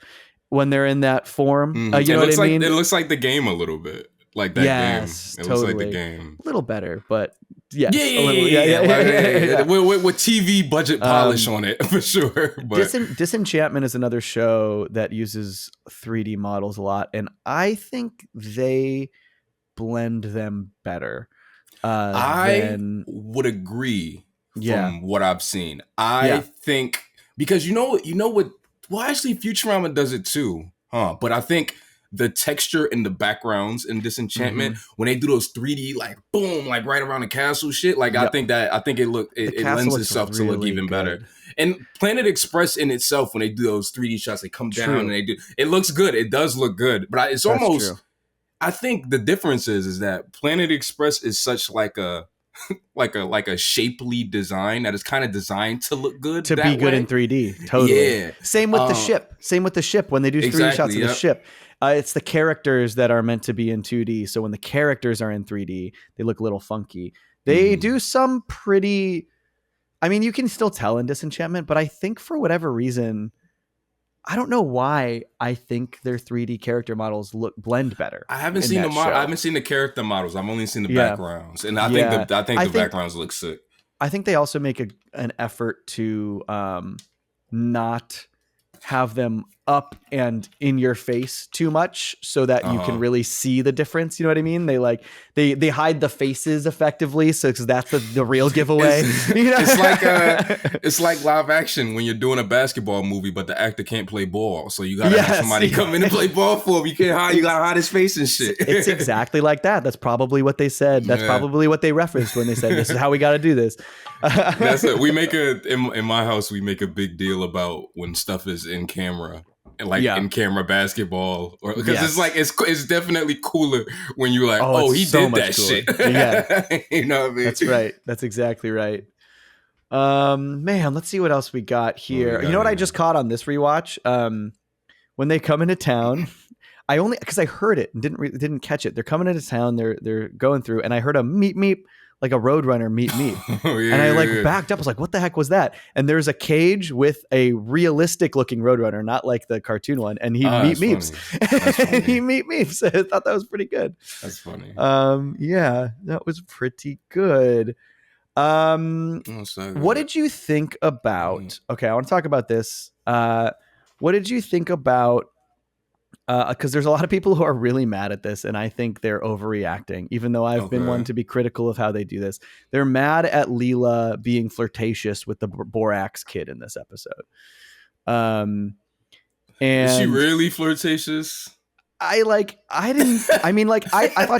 when they're in that form. You know what I mean? It looks like the game a little bit. Like that game. It looks like the game. A little better, but yes. Yeah. With TV budget polish on it, for sure. But Disenchantment is another show that uses 3D models a lot, and I think they blend them better. I would agree from what I've seen. I think, because you know what? Well, actually, Futurama does it too, huh? But I think the texture in the backgrounds in Disenchantment, when they do those 3D like boom, like right around the castle shit, like I think it lends itself to look even better. And Planet Express in itself, when they do those 3D shots, they come down and it looks good. It does look good, but it's almost. I think the difference is that Planet Express is such like a shapely design that is kind of designed to look good, to be good in 3D. Totally. Yeah. Same with the ship when they do 3D shots of the ship. It's the characters that are meant to be in 2D. So when the characters are in 3D, they look a little funky. They do some pretty. I mean, you can still tell in Disenchantment, but I think for whatever reason, I don't know why I think their 3D character models blend better. I haven't seen I haven't seen the character models. I've only seen the backgrounds, and I think the backgrounds look sick. I think they also make an effort to not have them up and in your face too much so that you can really see the difference. You know what I mean? They like they hide the faces effectively, so because that's the real giveaway. It's like live action when you're doing a basketball movie, but the actor can't play ball, so you gotta have somebody come in and play ball for him. You can't hide. You gotta hide his face and shit. It's exactly like that. That's probably what they said. That's probably what they referenced when they said this is how we got to do this. That's it. We make in my house. We make a big deal about when stuff is in camera. Like in camera basketball, or because it's definitely cooler when you're like, he so did that cooler. Shit. Yeah, you know what I mean? That's right. That's exactly right. Man, let's see what else we got here. You know what I just caught on this rewatch? When they come into town, I only because I heard it and didn't catch it. They're coming into town. They're going through, and I heard a meep meep. Like a Roadrunner meep meep. And I backed up. I was like, what the heck was that? And there's a cage with a realistic looking Roadrunner, not like the cartoon one. And he meep meeps. He meep meeps. I thought that was pretty good. That's funny. Yeah, that was pretty good. What did you think about, okay, I want to talk about this. What did you think about, because there's a lot of people who are really mad at this, and I think they're overreacting, even though I've been one to be critical of how they do this. They're mad at Leela being flirtatious with the Borax kid in this episode. And is she really flirtatious? I thought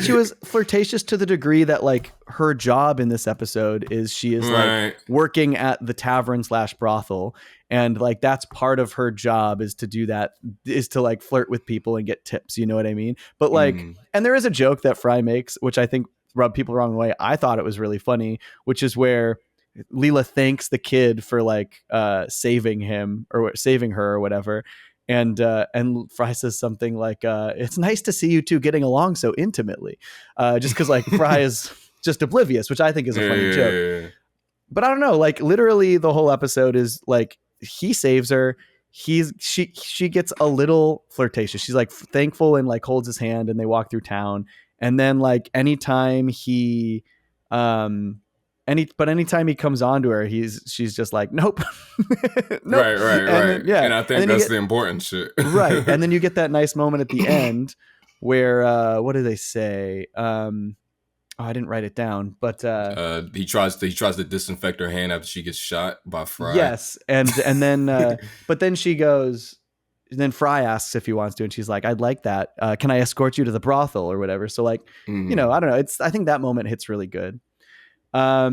she was flirtatious to the degree that like her job in this episode is she is like working at the tavern / brothel. And like, that's part of her job is to do that, is to like flirt with people and get tips. You know what I mean? But like, and there is a joke that Fry makes, which I think rubbed people the wrong way. I thought it was really funny, which is where Leela thanks the kid for like saving him or saving her or whatever. And Fry says something like, it's nice to see you two getting along so intimately. Just because like Fry is just oblivious, which I think is a funny joke. But I don't know, like literally the whole episode is like, he saves her. She gets a little flirtatious. She's like thankful and like holds his hand and they walk through town. And then like anytime he anytime he comes on to her, she's just like, nope. Nope. Right. Then, yeah. And I think that's the important shit. Right. And then you get that nice moment at the end where what do they say? I didn't write it down, but he tries to disinfect her hand after she gets shot by Fry. Yes, and then but then she goes. And then Fry asks if he wants to, and she's like, "I'd like that. Can I escort you to the brothel or whatever?" So like, you know, I don't know. I think that moment hits really good. But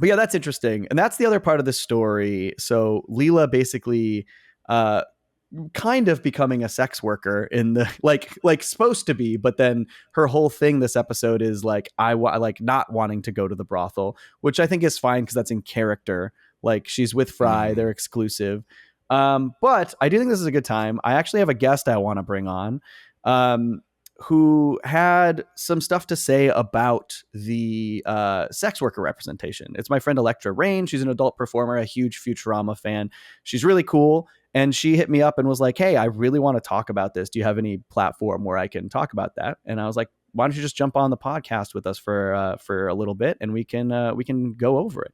yeah, that's interesting, and that's the other part of the story. So Leela basically kind of becoming a sex worker in the like supposed to be, but then her whole thing this episode is like like not wanting to go to the brothel, which I think is fine because that's in character. Like she's with Fry, they're exclusive. But I do think this is a good time. I actually have a guest I want to bring on who had some stuff to say about the sex worker representation. It's my friend Electra Rayne. She's an adult performer, a huge Futurama fan. She's really cool. And she hit me up and was like, hey, I really want to talk about this. Do you have any platform where I can talk about that? And I was like, why don't you just jump on the podcast with us for a little bit and we can go over it.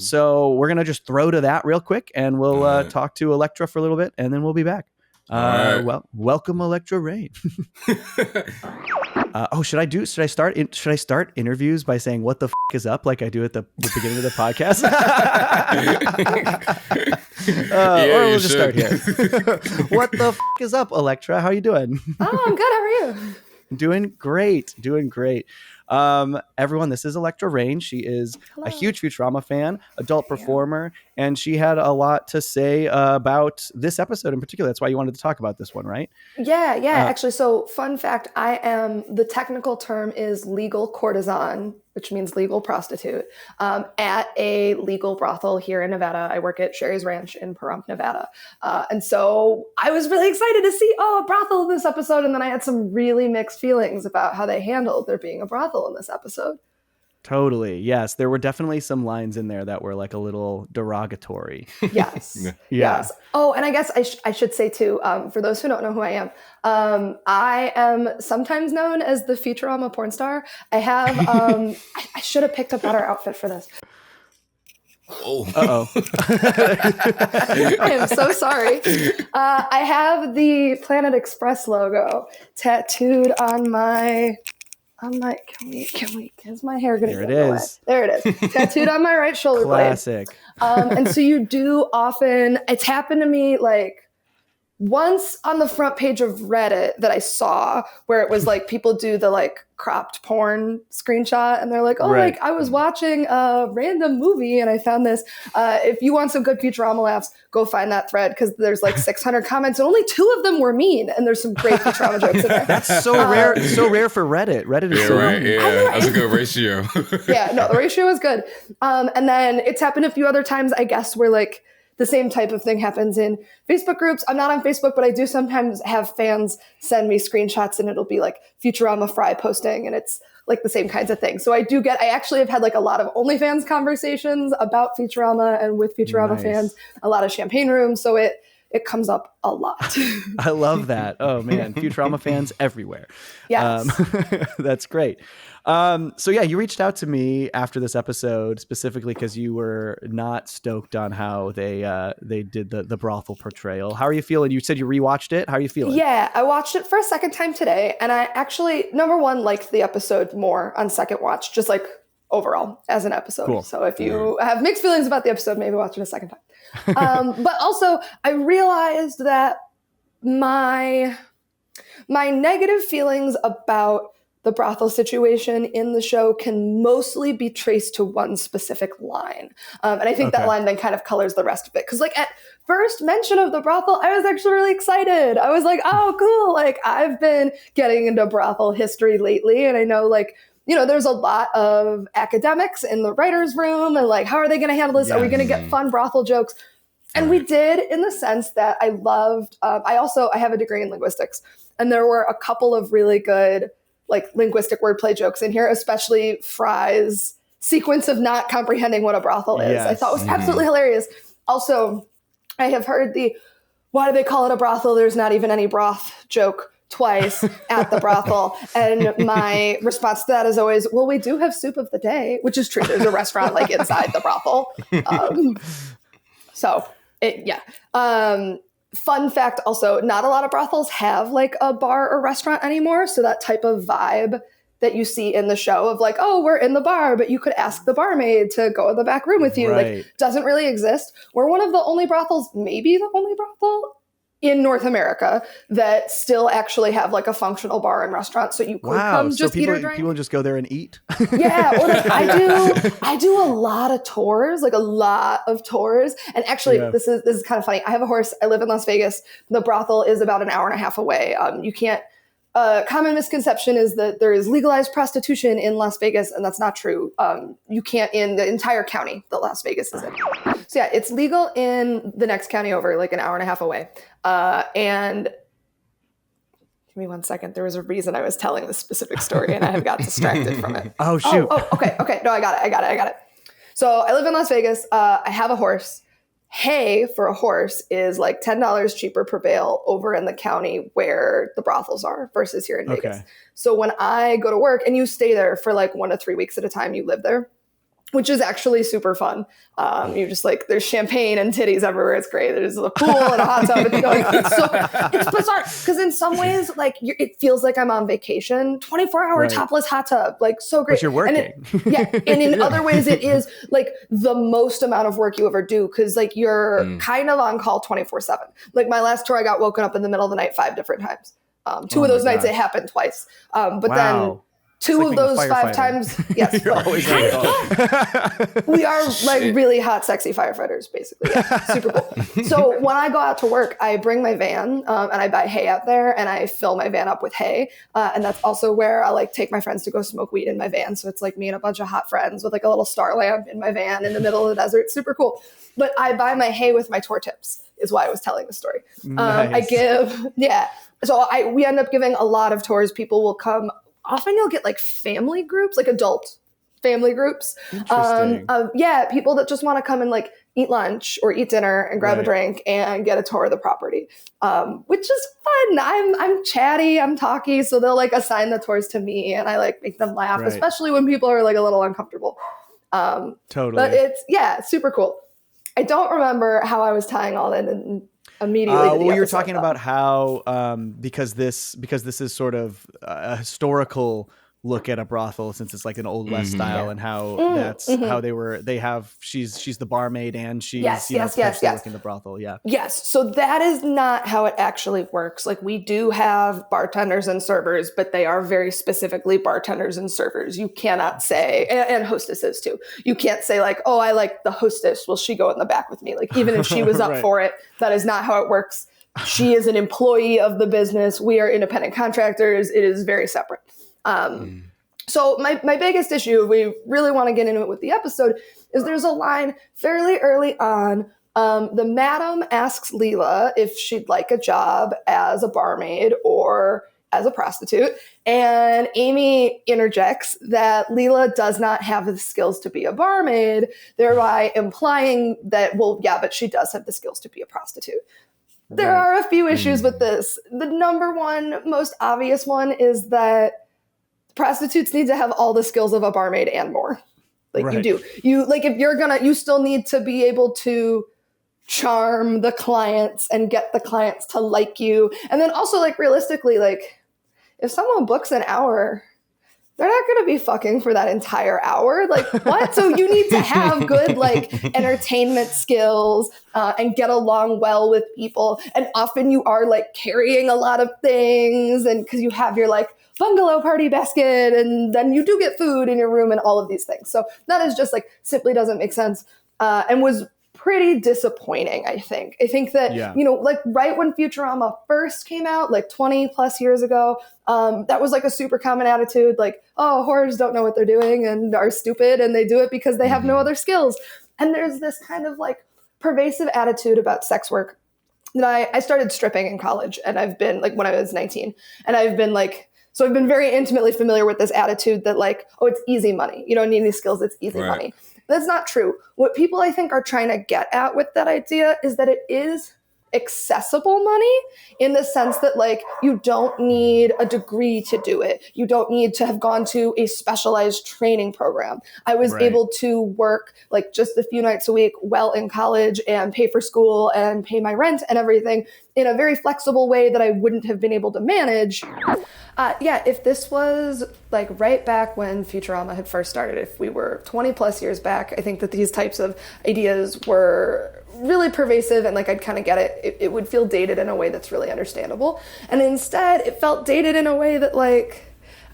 So we're going to just throw to that real quick and we'll talk to Electra for a little bit and then we'll be back. Well, welcome Electra Rayne. Should I start interviews by saying what the is up like I do at the beginning of the podcast? Or we'll just start here. What the is up, Electra? How are you doing? Oh, I'm good. How are you? Doing great. Everyone, this is Electra Rayne. She is a huge Futurama fan, adult performer, and she had a lot to say about this episode in particular. That's why you wanted to talk about this one, right? Yeah. Actually, so fun fact, the technical term is legal courtesan, which means legal prostitute, at a legal brothel here in Nevada. I work at Sherry's Ranch in Pahrump, Nevada. And so I was really excited to see, a brothel in this episode. And then I had some really mixed feelings about how they handled there being a brothel in this episode. Totally. Yes. There were definitely some lines in there that were like a little derogatory. Yes. Yes. Oh, and I guess I should say too, for those who don't know who I am sometimes known as the Futurama porn star. I have, I should have picked a better outfit for this. Oh. Uh-oh. I am so sorry. I have the Planet Express logo tattooed on my. Can we? Is my hair gonna There it get in the way? is. There it is. Tattooed on my right shoulder blade. Classic. And so you do often. It's happened to me like once on the front page of Reddit that I saw where it was like people do the like cropped porn screenshot and they're like, oh, Right. like I was watching a random movie and I found this. If you want some good Futurama laughs, go find that thread because there's like 600 comments and only 2 of them were mean and there's some great Futurama jokes in there. That's so rare. So rare for Reddit. Reddit is Yeah, so right. mean. Yeah, that's a good ratio. Yeah, no, the ratio is good. And then it's happened a few other times, I guess, where like the same type of thing happens in Facebook groups. I'm not on Facebook, but I do sometimes have fans send me screenshots and it'll be like Futurama Fry posting and it's like the same kinds of things. So I actually have had like a lot of OnlyFans conversations about Futurama and with Futurama Nice. fans, a lot of champagne rooms. So it comes up a lot. I love that. Oh man, Futurama fans everywhere. Yes. That's great. So yeah, you reached out to me after this episode specifically because you were not stoked on how they did the brothel portrayal. How are you feeling? You said you rewatched it. How are you feeling? Yeah, I watched it for a second time today, and I actually, number one, liked the episode more on second watch, just like overall as an episode. Cool. So if you have mixed feelings about the episode, maybe watch it a second time. But also, I realized that my negative feelings about the brothel situation in the show can mostly be traced to one specific line. And I think that line then kind of colors the rest of it. Because like at first mention of the brothel, I was actually really excited. I was like, oh, cool. Like I've been getting into brothel history lately. And I know like, you know, there's a lot of academics in the writer's room and like, how are they going to handle this? Are we going to get fun brothel jokes? And we did in the sense that I loved, I have a degree in linguistics. And there were a couple of really good like linguistic wordplay jokes in here, especially Fry's sequence of not comprehending what a brothel is. Yes. I thought was absolutely hilarious. Also, I have heard the, why do they call it a brothel? There's not even any broth joke twice at the brothel. And my response to that is always, well, we do have soup of the day, which is true. There's a restaurant like inside the brothel. Fun fact also, not a lot of brothels have like a bar or restaurant anymore. So that type of vibe that you see in the show of like, oh, we're in the bar, but you could ask the barmaid to go in the back room with you. Right. Like doesn't really exist. We're one of the only brothels, maybe the only brothel in North America that still actually have like a functional bar and restaurant. So you could come So just eat or people drink. just go there and eat. Yeah, or like I do a lot of tours, And actually, this is kind of funny. I have a horse. I live in Las Vegas. The brothel is about an hour and a half away. You can't. Common misconception is that there is legalized prostitution in Las Vegas, and that's not true. You can't in the entire county that Las Vegas is in. So yeah, it's legal in the next county over, like an hour and a half away. And give me 1 second. There was a reason I was telling this specific story, and I have got distracted from it. Oh shoot. Okay. No, I got it. So I live in Las Vegas. I have a horse. Hay for a horse is like $10 cheaper per bale over in the county where the brothels are versus here in Vegas. So when I go to work and you stay there for like 1 to 3 weeks at a time, you live there, which is actually super fun. You just like, there's champagne and titties everywhere. It's great. There's a pool and a hot tub. It's bizarre because in some ways, like it feels like I'm on vacation. 24-hour topless hot tub, like so great. But you're working. And in other ways, it is like the most amount of work you ever do because like you're kind of on call 24/7. Like my last tour, I got woken up in the middle of the night 5 different times. 2 of those nights it happened twice. But then 2 of those 5 times, yes. We are like really hot, sexy firefighters, basically. Yeah, super cool. So when I go out to work, I bring my van and I buy hay out there and I fill my van up with hay. And that's also where I like take my friends to go smoke weed in my van. So it's like me and a bunch of hot friends with like a little star lamp in my van in the middle of the desert. Super cool. But I buy my hay with my tour tips is why I was telling the story. Nice. So we end up giving a lot of tours. People will come. Often you'll get like family groups, like adult family groups. Interesting. People that just want to come and like eat lunch or eat dinner and grab a drink and get a tour of the property, which is fun. I'm chatty, I'm talky, so they'll like assign the tours to me and I like make them laugh, especially when people are like a little uncomfortable. Totally. But it's super cool. I don't remember how I was tying all in and immediately. Well, you were talking about how because this is sort of a historical look at a brothel, since it's like an old west style, and how that's how she's the barmaid and she's working the brothel. Yes. So that is not how it actually works. Like, we do have bartenders and servers, but they are very specifically bartenders and servers. You cannot say, and hostesses too. You can't say like, oh, I like the hostess. Will she go in the back with me? Like, even if she was up Right. for it, that is not how it works. She is an employee of the business. We are independent contractors. It is very separate. So my biggest issue, if we really want to get into it with the episode, is there's a line fairly early on. The madam asks Leela if she'd like a job as a barmaid or as a prostitute. And Amy interjects that Leela does not have the skills to be a barmaid, thereby implying that, well, yeah, but she does have the skills to be a prostitute. There are a few issues with this. The number one, most obvious one is that prostitutes need to have all the skills of a barmaid and more. Like, Right. you do. You, like, if you're you still need to be able to charm the clients and get the clients to like you. And then also, like, realistically, like, if someone books an hour, they're not going to be fucking for that entire hour. Like, what? So you need to have good, like, entertainment skills and get along well with people. And often you are, like, carrying a lot of things, and because you have your, like, bungalow party basket, and then you do get food in your room and all of these things. So that is just, like, simply doesn't make sense, and was pretty disappointing, I think. I think that, like, right when Futurama first came out, like 20 plus years ago, that was like a super common attitude, like, oh, whores don't know what they're doing and are stupid, and they do it because they have no other skills. And there's this kind of, like, pervasive attitude about sex work that I started stripping in college, and I've been, like, when I was 19, and I've been, like, so I've been very intimately familiar with this attitude that, like, oh, it's easy money. You don't need any skills. It's easy money. That's not true. What people, I think, are trying to get at with that idea is that it is accessible money, in the sense that, like, you don't need a degree to do it. You don't need to have gone to a specialized training program. I was able to work, like, just a few nights a week while in college and pay for school and pay my rent and everything in a very flexible way that I wouldn't have been able to manage. If this was, like, right back when Futurama had first started, if we were 20 plus years back, I think that these types of ideas were really pervasive, and, like, I'd kind of get it. It would feel dated in a way that's really understandable. And instead, it felt dated in a way that, like,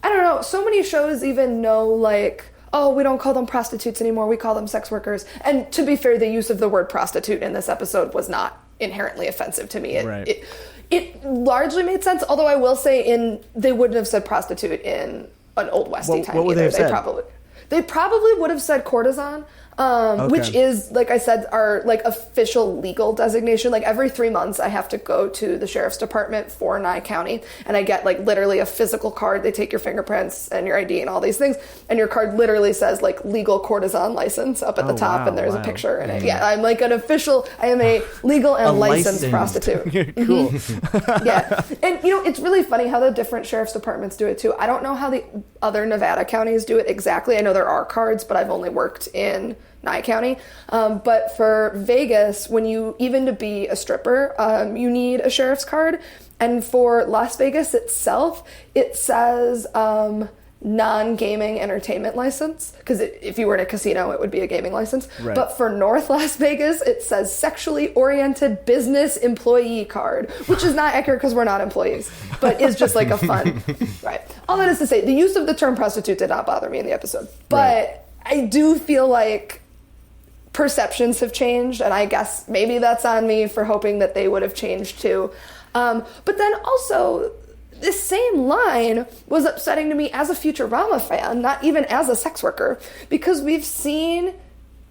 I don't know, so many shows even know, like, oh, we don't call them prostitutes anymore, we call them sex workers. And to be fair, the use of the word prostitute in this episode was not inherently offensive to me. It largely made sense, although I will say they wouldn't have said prostitute in an Old Westy time. What would either. they have said? They probably would have said courtesan, which is, like I said, our, like, official legal designation. Like, every 3 months I have to go to the sheriff's department for Nye County, and I get, like, literally a physical card. They take your fingerprints and your ID and all these things, and your card literally says, like, legal courtisan license up at the top, and there's a picture in it. Yeah, I'm, like, I am a legal and licensed prostitute. Cool. Yeah. And, it's really funny how the different sheriff's departments do it too. I don't know how the other Nevada counties do it exactly. I know there are cards, but I've only worked in Nye County. But for Vegas, to be a stripper, you need a sheriff's card. And for Las Vegas itself, it says non-gaming entertainment license, because if you were in a casino, it would be a gaming license. Right. But for North Las Vegas, it says sexually oriented business employee card, which is not accurate because we're not employees, but is just like a fun, right? All that is to say, the use of the term prostitute did not bother me in the episode, but I do feel like perceptions have changed, and I guess maybe that's on me for hoping that they would have changed too. But then also, this same line was upsetting to me as a Futurama fan, not even as a sex worker, because we've seen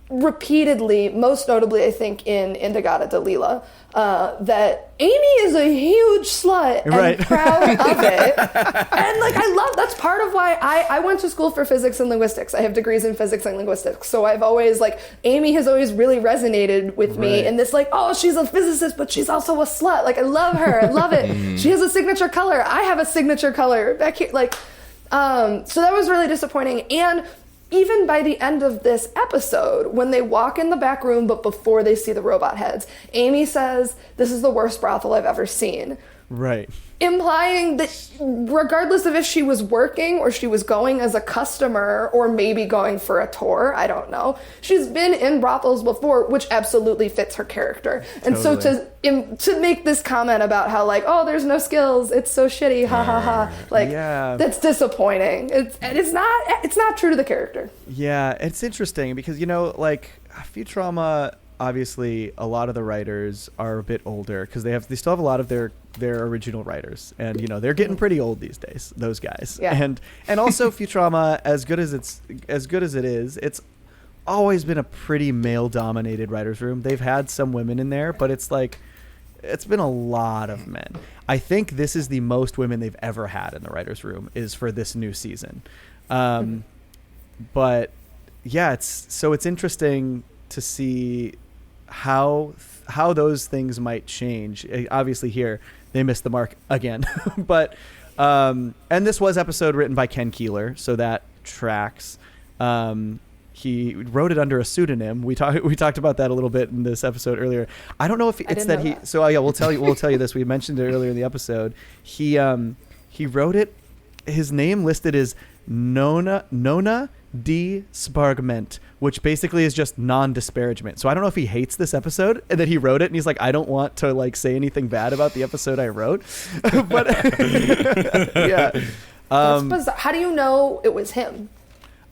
repeatedly, most notably I think in Indigada Dalila, that Amy is a huge slut and proud of it. And, like, I love, that's part of why I went to school for physics and linguistics. I have degrees in physics and linguistics. So I've always, like, Amy has always really resonated with me in this, like, oh, she's a physicist, but she's also a slut. Like, I love her. I love it. She has a signature color. I have a signature color back here. Like, so that was really disappointing. And even by the end of this episode, when they walk in the back room, but before they see the robot heads, Amy says, "This is the worst brothel I've ever seen." Right. Implying that regardless of if she was working or she was going as a customer or maybe going for a tour, I don't know, she's been in brothels before, which absolutely fits her character. And so to make this comment about how like, oh, there's no skills, it's so shitty, ha ha ha, like that's disappointing. It's not true to the character. Yeah, it's interesting because, you know, like Futurama, obviously a lot of the writers are a bit older because they still have a lot of their original writers, and you know they're getting pretty old these days, those guys. Yeah. And also Futurama, as good as it is, it's always been a pretty male dominated writers room. They've had some women in there, but it's like it's been a lot of men. I think this is the most women they've ever had in the writers room is for this new season. But yeah, it's interesting to see how those things might change. Obviously here they missed the mark again. But and this was episode written by Ken Keeler, so that tracks. He wrote it under a pseudonym. We talked about that a little bit in this episode earlier. I don't know if it's that he that. So yeah, we'll tell you this. We mentioned it earlier in the episode. He wrote it, his name listed is Nona D. Spargment, which basically is just non-disparagement. So I don't know if he hates this episode and that he wrote it and he's like, I don't want to like say anything bad about the episode I wrote. But yeah. That's bizarre. How do you know it was him?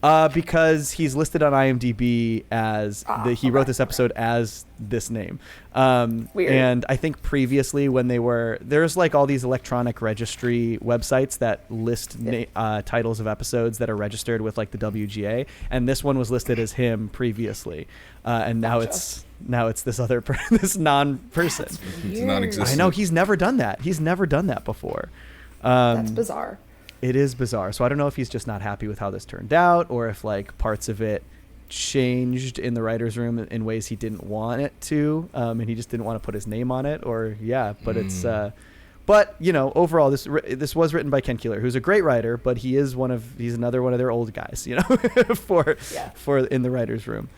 Because he's listed on IMDb as he wrote this episode as this name. Weird. And I think previously when there's like all these electronic registry websites that list titles of episodes that are registered with like the WGA, and this one was listed as him previously, and now it's this other this non-person. It's non-existent. I know, he's never done that. He's never done that before. That's bizarre. It is bizarre. So I don't know if he's just not happy with how this turned out, or if like parts of it changed in the writer's room in ways he didn't want it to, and he just didn't want to put his name on it, or but it's but you know, overall this was written by Ken Keeler, who's a great writer, but he's another one of their old guys, you know, for in the writer's room.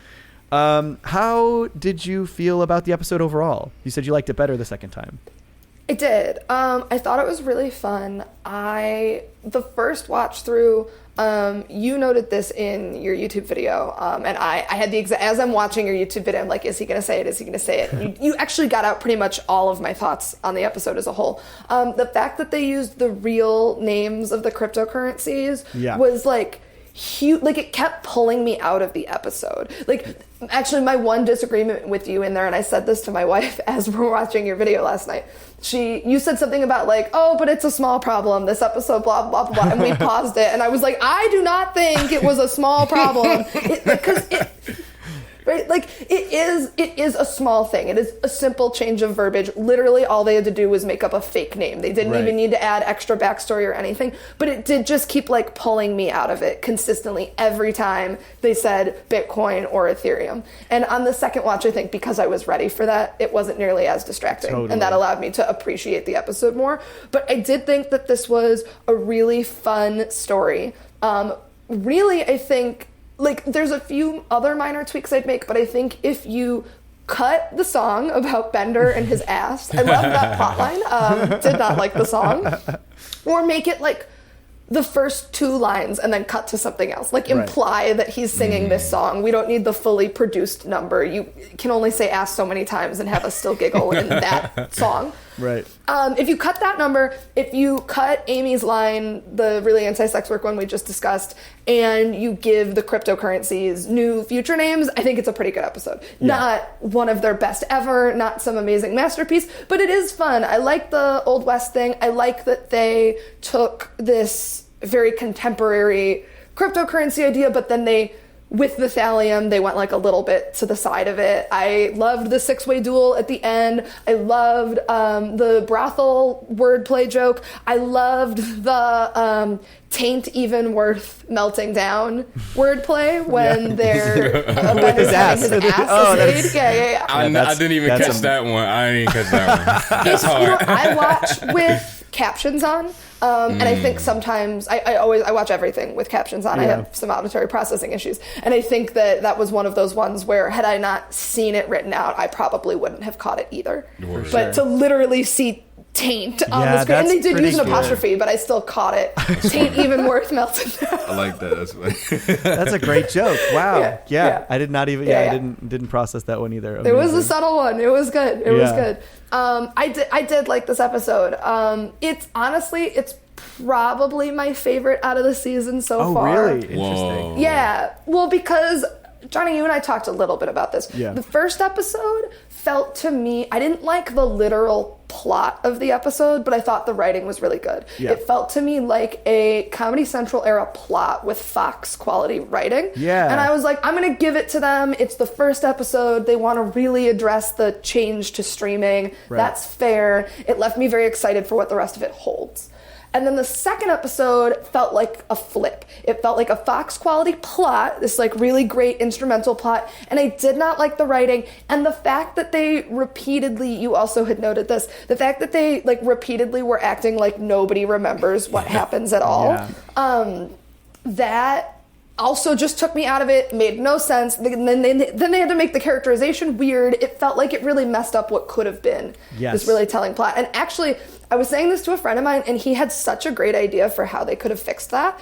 How did you feel about the episode overall? You said you liked it better the second time. I did. I thought it was really fun. The first watch through, you noted this in your YouTube video, and I had as I'm watching your YouTube video, I'm like, is he going to say it? Is he going to say it? And you actually got out pretty much all of my thoughts on the episode as a whole. The fact that they used the real names of the cryptocurrencies was like huge. Like, it kept pulling me out of the episode. Like, actually, my one disagreement with you in there, and I said this to my wife as we were watching your video last night, you said something about like, oh, but it's a small problem, this episode, blah, blah, blah, and we paused it, and I was like, I do not think it was a small problem, right? Like, it is a small thing. It is a simple change of verbiage. Literally, all they had to do was make up a fake name. They didn't even need to add extra backstory or anything, but it did just keep like pulling me out of it consistently every time they said Bitcoin or Ethereum. And on the second watch, I think because I was ready for that, it wasn't nearly as distracting. Totally. And that allowed me to appreciate the episode more. But I did think that this was a really fun story. Really, I think, like, there's a few other minor tweaks I'd make, but I think if you cut the song about Bender and his ass, I love that plotline, did not like the song, or make it like the first two lines and then cut to something else, like imply that he's singing this song. We don't need the fully produced number. You can only say ass so many times and have us still giggle in that song. Right. If you cut that number, if you cut Amy's line, the really anti-sex work one we just discussed, and you give the cryptocurrencies new future names, I think it's a pretty good episode. Yeah. Not one of their best ever, not some amazing masterpiece, but it is fun. I like the Old West thing. I like that they took this very contemporary cryptocurrency idea, but then with the thallium, they went like a little bit to the side of it. I loved the six-way duel at the end. I loved the brothel wordplay joke. I loved the taint even worth melting down wordplay when they're his ass. His ass yeah. I didn't even catch that one. I didn't even catch that one. That's hard. I watch with captions on. And I think sometimes I watch everything with captions on. I have some auditory processing issues, and I think that was one of those ones where had I not seen it written out, I probably wouldn't have caught it either. But to literally see taint on the screen, and they did use an apostrophe, but I still caught it. Taint even worth melting down. I like that. That's funny. That's a great joke. Wow. Yeah. I did not even. I didn't process that one either. Amazing. It was a subtle one. It was good. It was good. I did like this episode. It's probably my favorite out of the season so far. Oh, really? Interesting. Whoa. Yeah. Well, because Johnny, you and I talked a little bit about this. Yeah. The first episode felt to me, I didn't like the literal plot of the episode, but I thought the writing was really good. Yeah. It felt to me like a Comedy Central era plot with Fox quality writing. Yeah. And I was like, I'm going to give it to them. It's the first episode. They want to really address the change to streaming. Right. That's fair. It left me very excited for what the rest of it holds. And then the second episode felt like a flip. It felt like a Fox quality plot, this like really great instrumental plot, and I did not like the writing. And the fact that they repeatedly, you also had noted this, the fact that they like repeatedly were acting like nobody remembers what happens at all, that also just took me out of it, made no sense. Then they had to make the characterization weird. It felt like it really messed up what could have been this really telling plot. And actually, I was saying this to a friend of mine, and he had such a great idea for how they could have fixed that.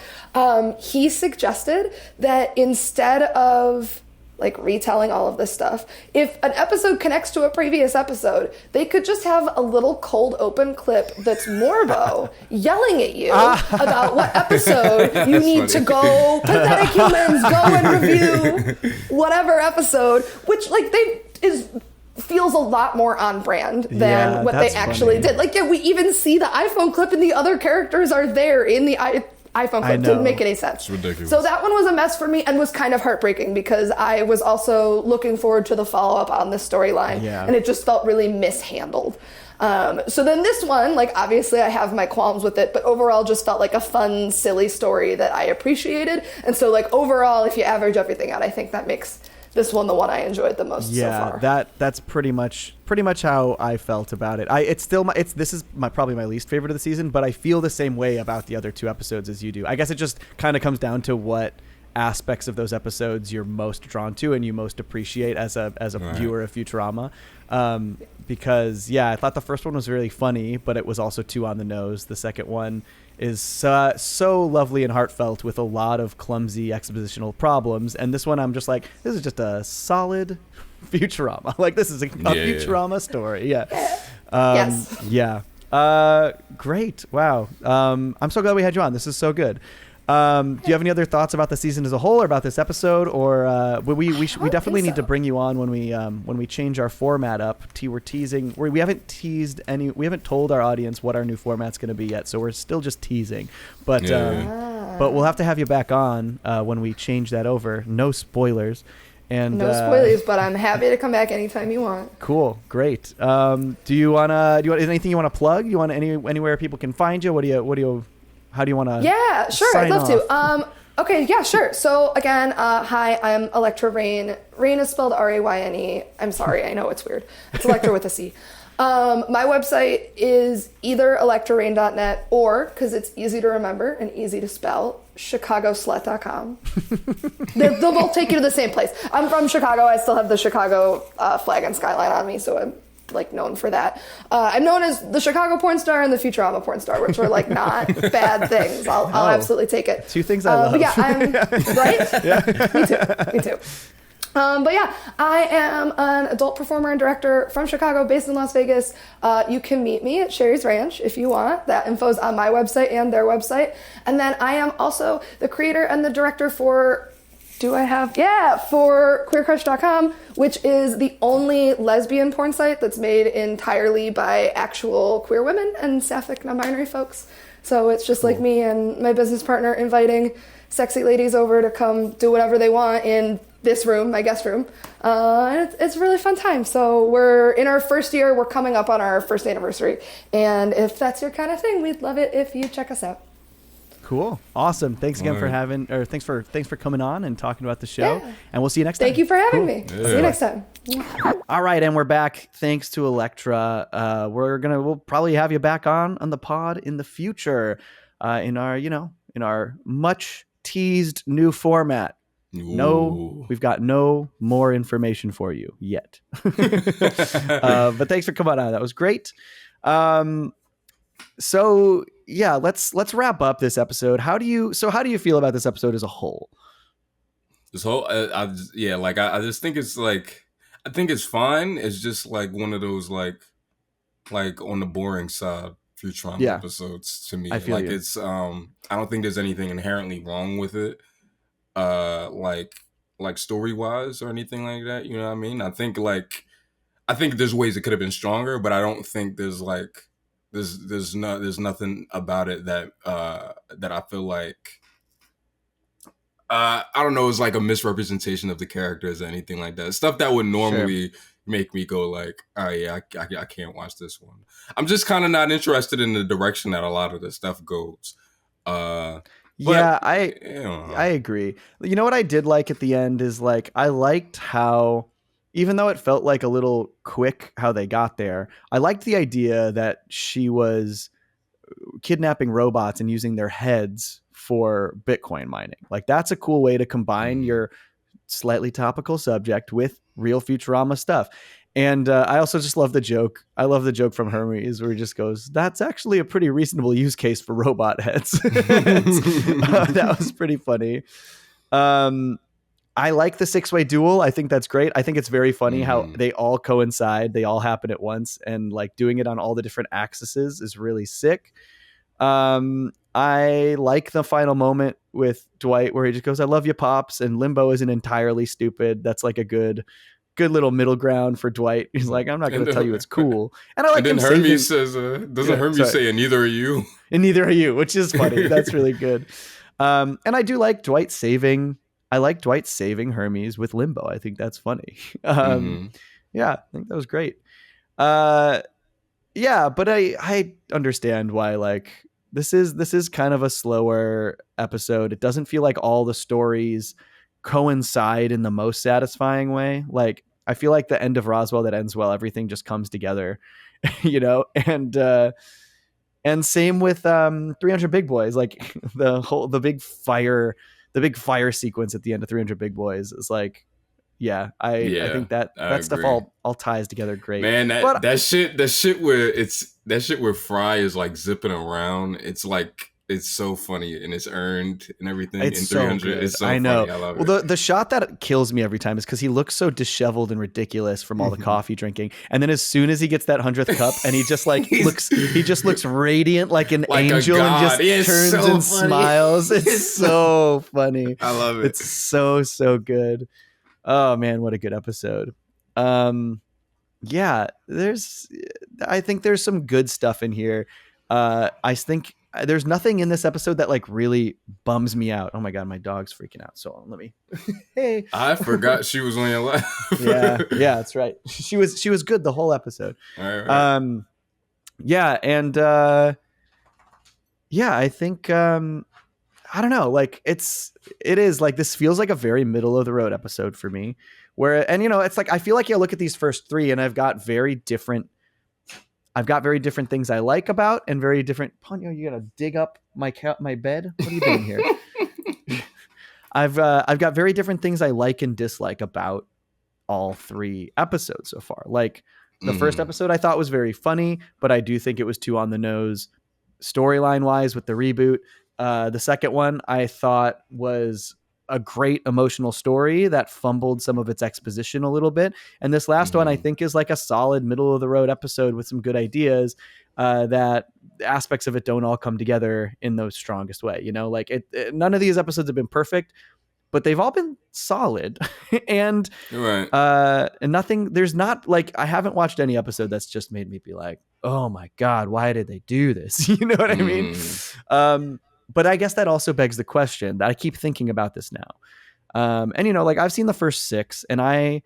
He suggested that instead of like retelling all of this stuff, if an episode connects to a previous episode, they could just have a little cold open clip that's Morbo yelling at you about what episode you need to go, pathetic humans, go and review whatever episode, which like feels a lot more on brand than what they actually did. Like, we even see the iPhone clip and the other characters are there in the iPhone clip. Didn't make any sense. It's ridiculous. So that one was a mess for me and was kind of heartbreaking because I was also looking forward to the follow-up on this storyline, and it just felt really mishandled. So then this one, like, obviously I have my qualms with it, but overall just felt like a fun, silly story that I appreciated. And so, like, overall, if you average everything out, I think that makes this one the one I enjoyed the most so far. That's pretty much how I felt about it. This is probably my least favorite of the season, but I feel the same way about the other two episodes as you do. I guess it just kind of comes down to what aspects of those episodes you're most drawn to and you most appreciate as a viewer of Futurama. Because I thought the first one was really funny, but it was also too on the nose. The second one is so lovely and heartfelt with a lot of clumsy expositional problems, and this one I'm just like, this is just a solid Futurama. Like, this is a Futurama story. Great. Wow. I'm so glad we had you on. This is so good. Do you have any other thoughts about the season as a whole, or about this episode, or we definitely need to bring you on when we change our format up? We're teasing. We haven't teased any. We haven't told our audience what our new format's going to be yet, so we're still just teasing. But we'll have to have you back on when we change that over. No spoilers. And no spoilers, but I'm happy to come back anytime you want. Cool, great. Do you want anything you want to plug? You want anywhere people can find you? How do you want to? Yeah, sure. I'd love to. Okay, yeah, sure. So again, hi, I'm Electra Rayne. Rayne is spelled R-A-Y-N-E. I'm sorry, I know it's weird. It's Electra with a C. My website is either electrarayne.net or, because it's easy to remember and easy to spell, chicagoslut.com. They'll both take you to the same place. I'm from Chicago. I still have the Chicago flag and skyline on me, so I'm like known for that. I'm known as the Chicago porn star and the Futurama porn star, which are like not bad things. I'll absolutely take it. Two things I love. But yeah, I'm right. Yeah. Me too. But yeah, I am an adult performer and director from Chicago, based in Las Vegas. You can meet me at Sherry's Ranch if you want. That info's on my website and their website. And then I am also the creator and the director for queercrush.com, which is the only lesbian porn site that's made entirely by actual queer women and sapphic non-binary folks. So it's just like me and my business partner inviting sexy ladies over to come do whatever they want in this room, my guest room. And it's a really fun time. So we're in our first year. We're coming up on our first anniversary. And if that's your kind of thing, we'd love it if you check us out. Cool. Awesome. Thanks again for Alright. thanks for coming on and talking about the show. Yeah. And we'll see you next time. Thank you for having me. Yeah. See you next time. All right, and we're back. Thanks to Electra. We'll probably have you back on the pod in the future, in our much teased new format. No, we've got no more information for you yet. But thanks for coming on. That was great. So yeah, let's wrap up this episode. How do you feel about this episode as a whole? This whole, I just think it's like, I think it's fine. It's just like one of those like on the boring side Futurama episodes to me. I feel like you. it's I don't think there's anything inherently wrong with it, like story wise or anything like that. You know what I mean? I think there's ways it could have been stronger, but I don't think there's like there's nothing about it that that I feel like. I don't know, it's like a misrepresentation of the characters or anything like that. Stuff that would normally make me go like, oh yeah, I can't watch this one. I'm just kind of not interested in the direction that a lot of the stuff goes. I agree. You know what I did like at the end is like, I liked how, even though it felt like a little quick how they got there, I liked the idea that she was kidnapping robots and using their heads for Bitcoin mining. Like that's a cool way to combine your slightly topical subject with real Futurama stuff. And I also just love the joke. I love the joke from Hermes where he just goes, that's actually a pretty reasonable use case for robot heads. That was pretty funny. I like the 6-way duel. I think that's great. I think it's very funny how they all coincide. They all happen at once, and like doing it on all the different axes is really sick. I like the final moment with Dwight where he just goes, I love you, Pops. And Limbo isn't entirely stupid. That's like a good little middle ground for Dwight. He's like, I'm not going to tell you it's cool. And I like and then him Hermes says, doesn't Hermes say, and neither are you? And neither are you, which is funny. That's really good. And I do like Dwight saving Hermes with Limbo. I think that's funny. Yeah, I think that was great. Yeah, but I understand why like this is kind of a slower episode. It doesn't feel like all the stories coincide in the most satisfying way. Like I feel like the end of Roswell that ends well, everything just comes together, you know? And same with 300 Big Boys, like the big fire sequence at the end of 300 Big Boys is like, I think that stuff all ties together great. Man, that shit where Fry is like zipping around, it's so funny and it's earned and everything. It's in so 300, good. It's so I know. funny. I love well, it. the shot that kills me every time is because he looks so disheveled and ridiculous from all the coffee drinking, and then as soon as he gets that 100th cup, and he just like looks radiant like an angel and just turns so and funny. Smiles. It's so funny. I love it. It's so good. Oh man, what a good episode. I think there's some good stuff in here. I think there's nothing in this episode that like really bums me out. Oh my God, my dog's freaking out. So let me, hey, I forgot she was on your lap. yeah, that's right. She was good the whole episode. All right. I think, I don't know, like it is like, this feels like a very middle of the road episode for me where, and you know, it's like, I feel like you look at these first three and I've got very different things I like about and very different. Ponyo, you gotta dig up my bed. What are you doing here? I've got very different things I like and dislike about all three episodes so far. Like the first episode I thought was very funny, but I do think it was too on the nose storyline wise with the reboot. The second one I thought was a great emotional story that fumbled some of its exposition a little bit. And this last one I think is like a solid middle of the road episode with some good ideas, that aspects of it don't all come together in the strongest way. You know, like none of these episodes have been perfect, but they've all been solid. And, right. And nothing, there's not like, I haven't watched any episode that's just made me be like, oh my God, why did they do this? You know what I mean? But I guess that also begs the question that I keep thinking about this now. And, you know, like I've seen the first 6 and I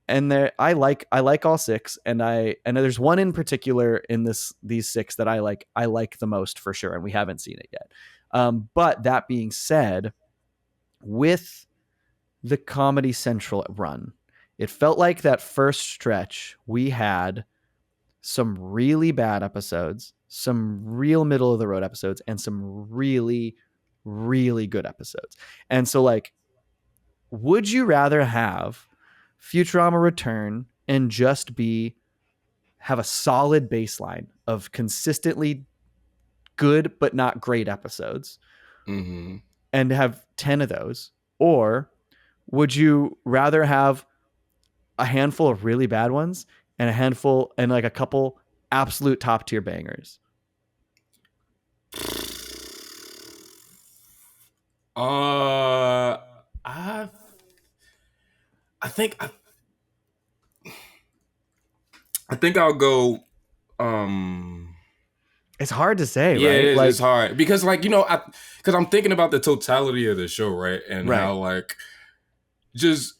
and I like all six, and there's one in particular in these six that I like the most for sure, and we haven't seen it yet. But that being said, with the Comedy Central run, it felt like that first stretch we had some really bad episodes, some real middle of the road episodes, and some really, really good episodes. And so, like, would you rather have Futurama return and just have a solid baseline of consistently good but not great episodes, and have 10 of those? Or would you rather have a handful of really bad ones and a couple absolute top tier bangers? I think I'll go. It's hard to say, yeah, right? it is. Like, It's hard because, like, because I'm thinking about the totality of the show, right? And how, like, just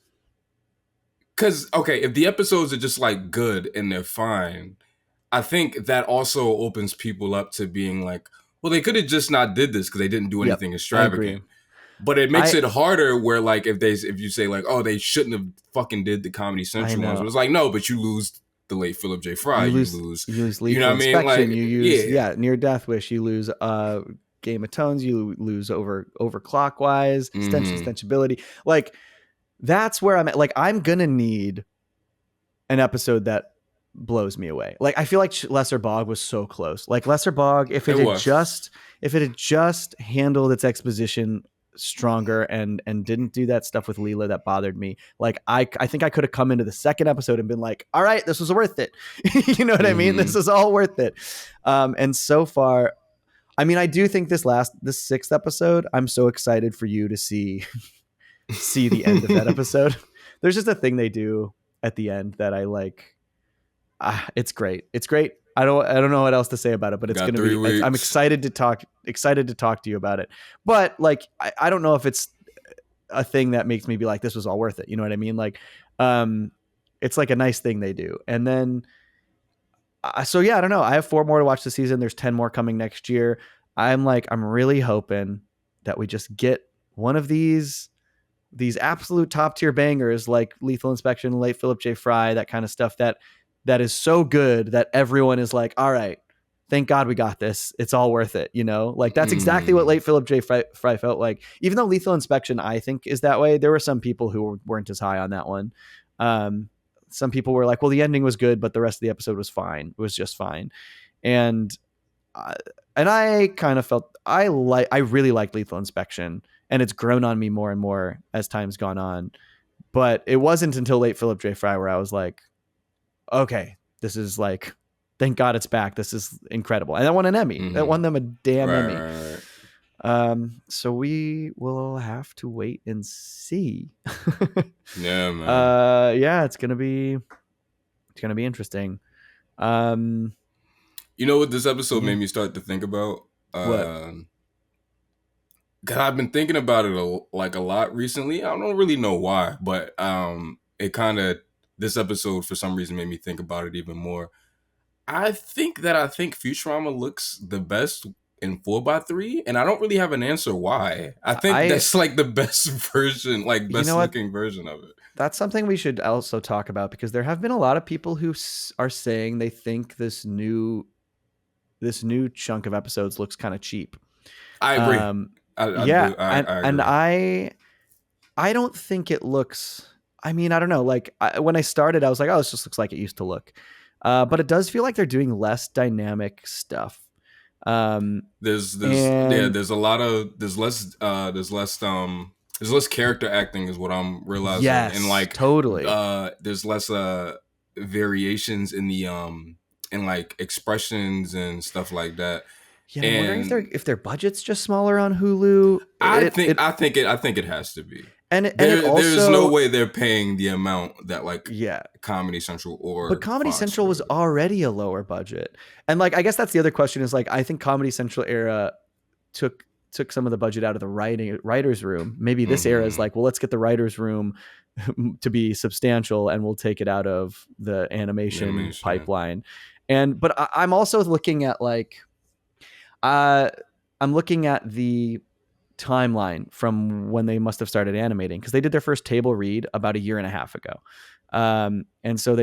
because, okay, if the episodes are just like good and they're fine, I think that also opens people up to being like, well, they could have just not did this because they didn't do anything extravagant. But it makes it harder where, like, if you say, like, oh, they shouldn't have fucking did the Comedy Central ones, but it's like, no, but you lose the late Philip J. Fry, you lose Lethal you know what I mean? Inspection, Like, you use Near Death Wish, you lose Game of Tones, you lose Overclockwise, Stenchability. Like, that's where I'm at. Like, I'm gonna need an episode that blows me away. Like, I feel like Lesser Bog was so close. Like, Lesser Bog, if it had just handled its exposition stronger and didn't do that stuff with Leela that bothered me, like, I think I could have come into the second episode and been like, all right, this was worth it. You know what I mean? This is all worth it. And so far, I mean, I do think this sixth episode, I'm so excited for you to see the end of that episode. There's just a thing they do at the end that I like. It's great. It's great. I don't know what else to say about it, but it's going to be, I'm excited to talk to you about it. But, like, I don't know if it's a thing that makes me be like, this was all worth it. You know what I mean? Like, it's like a nice thing they do. And then, so yeah, I don't know. I have 4 more to watch this season. There's 10 more coming next year. I'm really hoping that we just get one of these absolute top tier bangers, like Lethal Inspection, late Philip J. Fry, that kind of stuff that is so good that everyone is like, all right, thank God we got this. It's all worth it. You know, like, that's exactly what late Philip J. Fry felt like. Even though Lethal Inspection, I think, is that way, there were some people who weren't as high on that one. Some people were like, well, the ending was good, but the rest of the episode was fine. It was just fine. And I kind of felt I really like Lethal Inspection, and it's grown on me more and more as time's gone on. But it wasn't until late Philip J. Fry where I was like, okay, this is like, thank God it's back. This is incredible. And that won an Emmy. That won them a damn Emmy. Right. So we will have to wait and see. Yeah, man. Yeah, it's gonna be interesting. You know what this episode made me start to think about? What? God, I've been thinking about it a lot recently. I don't really know why, but this episode for some reason made me think about it even more. I think Futurama looks the best in 4x3, and I don't really have an answer why. I think that's like the best version, like best looking version of it. That's something we should also talk about, because there have been a lot of people who are saying they think this new chunk of episodes looks kind of cheap. I agree. I don't think it looks. I mean, I don't know. Like, when I started, I was like, oh, this just looks like it used to look. But it does feel like they're doing less dynamic stuff. There's less character acting is what I'm realizing. Yes, and like totally. There's less variations in the in like expressions and stuff like that. Yeah, I'm wondering if their budget's just smaller on Hulu. I think it has to be. And there's no way they're paying the amount that Comedy Central but Comedy Central was already a lower budget. And like, I guess that's the other question is, like, I think Comedy Central era took took some of the budget out of the writer's room. Maybe this era is like, well, let's get the writer's room to be substantial and we'll take it out of the animation pipeline. But I'm also looking at like, I'm looking at the timeline from when they must have started animating, because they did their first table read about a year and a half ago. And so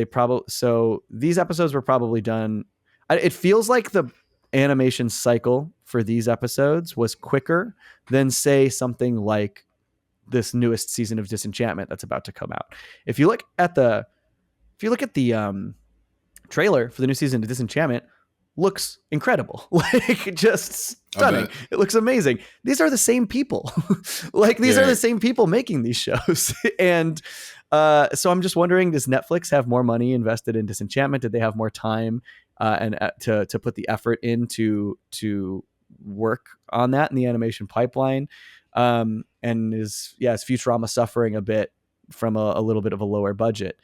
these episodes were probably done. It feels like the animation cycle for these episodes was quicker than, say, something like this newest season of Disenchantment that's about to come out. If you look at the trailer for the new season of Disenchantment, looks incredible. Like, just stunning. It looks amazing. These are the same people. Like, these are the same people making these shows. And so I'm just wondering, does Netflix have more money invested in Disenchantment? Did they have more time and to put the effort into to work on that in the animation pipeline? And is Futurama suffering a bit from a little bit of a lower budget?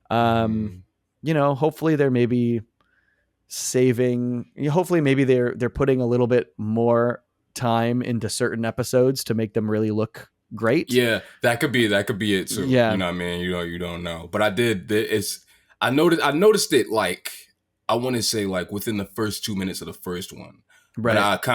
You know, hopefully they're maybe maybe they're putting a little bit more time into certain episodes to make them really look great. Yeah, that could be it too. Yeah. You know what I mean? You don't know. But I noticed it, like, I want to say like within the first 2 minutes of the first one. Right. But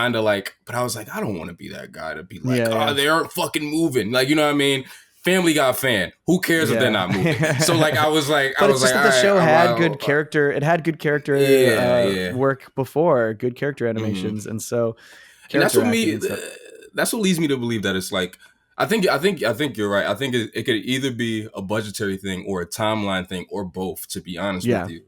I was like, I don't want to be that guy to be like, they aren't fucking moving. Like, you know what I mean? Family Guy fan. Who cares if they're not moving? So like, I was like, the show had good character. It had good character work before, good character animations, and so. And that's what leads me to believe that it's like, I think you're right. I think it could either be a budgetary thing or a timeline thing or both. To be honest with you,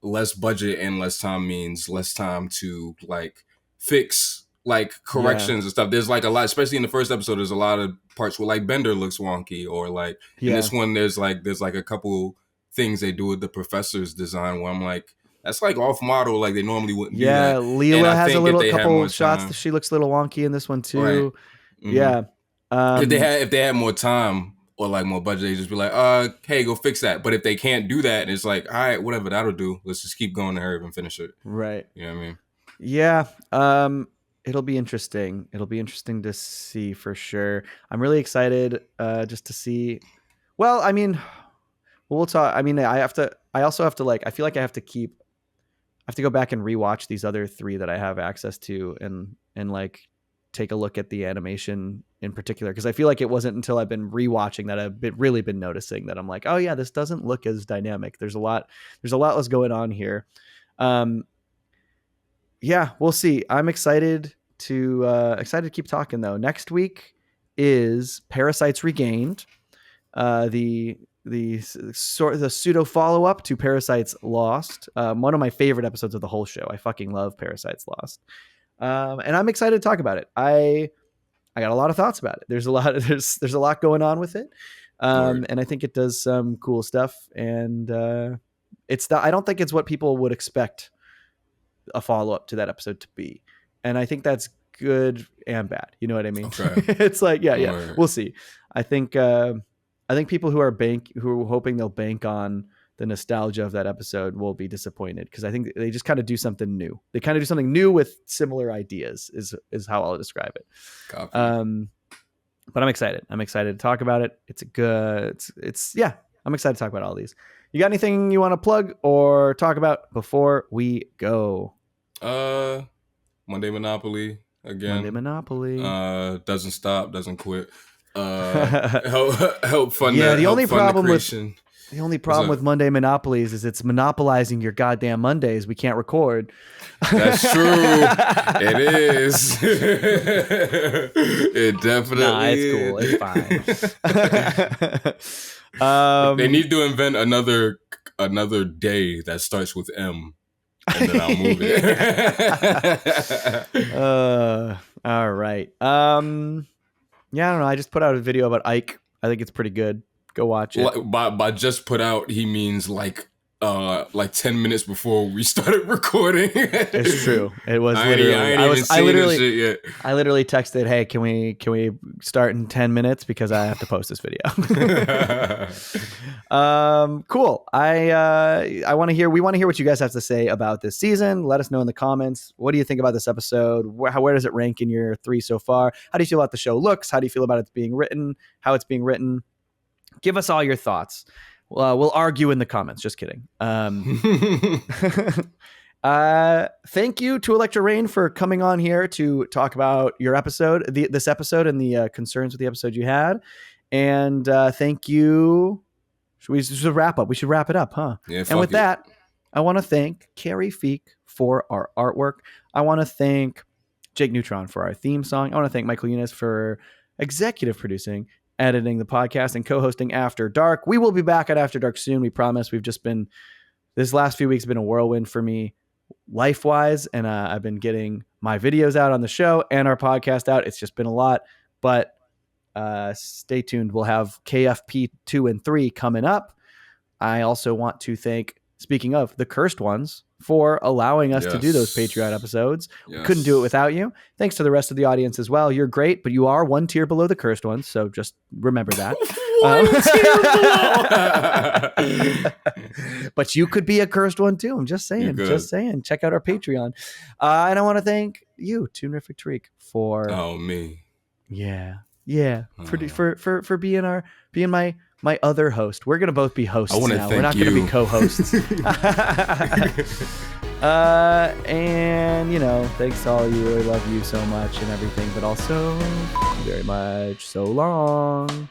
less budget and less time means less time to like fix like corrections and stuff. There's like a lot, especially in the first episode, there's a lot of parts where like Bender looks wonky, or like in this one there's like a couple things they do with the professor's design where I'm like, that's like off model, like they normally wouldn't do that. Leela has a couple shots. She looks a little wonky in this one too. Right. Yeah. If they had more time or like more budget, they just be like, hey, go fix that. But if they can't do that, it's like, all right, whatever, that'll do. Let's just keep going to her and finish it. Right. You know what I mean? Yeah. It'll be interesting. It'll be interesting to see for sure. I'm really excited just to see. Well, I mean, we'll talk. I mean, I also have to like, I feel like I have to go back and rewatch these other three that I have access to and like take a look at the animation in particular. Cause I feel like it wasn't until I've been rewatching that I've really been noticing that I'm like, oh yeah, this doesn't look as dynamic. There's a lot less going on here. Yeah, we'll see. I'm excited to keep talking though. Next week is Parasites Regained, the pseudo follow up to Parasites Lost. One of my favorite episodes of the whole show. I fucking love Parasites Lost, and I'm excited to talk about it. I got a lot of thoughts about it. There's a lot going on with it, and I think it does some cool stuff. And I don't think it's what people would expect a follow-up to that episode to be, and I think that's good and bad. You know what I mean? Okay. It's like we'll see. I think people who are hoping they'll bank on the nostalgia of that episode will be disappointed, because I think they just kind of do something new. They kind of do something new with similar ideas is how I'll describe it. Copy. But I'm excited. I'm excited to talk about it. I'm excited to talk about all these. You got anything you want to plug or talk about before we go? Monday Monopoly again. Monday Monopoly. Doesn't stop, doesn't quit. Help fund the only problem with Monday Monopolies is it's monopolizing your goddamn Mondays. We can't record. That's true. It is. It definitely it's cool. It's fine. They need to invent another day that starts with M, and then I'll move it. All right. Yeah, I don't know. I just put out a video about Ike. I think it's pretty good. Go watch it. By just put out, he means like like 10 minutes before we started recording. It's true. It was I literally. I I literally texted, "Hey, can we start in 10 minutes because I have to post this video." Cool. I want to hear. We want to hear what you guys have to say about this season. Let us know in the comments. What do you think about this episode? Where does it rank in your 3 so far? How do you feel about the show looks? How do you feel about it being written? How it's being written? Give us all your thoughts. We'll argue in the comments. Just kidding. Thank you to Electra Rayne for coming on here to talk about your episode, this episode, and the concerns with the episode you had. And thank you. Should wrap up? We should wrap it up, huh? Yeah, and with that, I want to thank Carrie Feek for our artwork. I want to thank Jake Neutron for our theme song. I want to thank Michael Yunez for executive producing, editing the podcast, and co-hosting After Dark. We will be back at After Dark soon. We promise. This last few weeks have been a whirlwind for me life-wise, and I've been getting my videos out on the show and our podcast out. It's just been a lot, but stay tuned. We'll have KFP 2 and 3 coming up. I also want to thank, speaking of the cursed ones, for allowing us to do those Patreon episodes. Yes. Couldn't do it without you. Thanks to the rest of the audience as well. You're great, but you are one tier below the cursed ones, so just remember that. But you could be a cursed one too. I'm just saying. Just saying. Check out our Patreon. And I want to thank you, Terrific Tariq, for me. Yeah. For being my other host. We're gonna both be hosts now. We're not gonna be co-hosts. And thanks to all of you. I love you so much and everything, but also thank you very much. So long.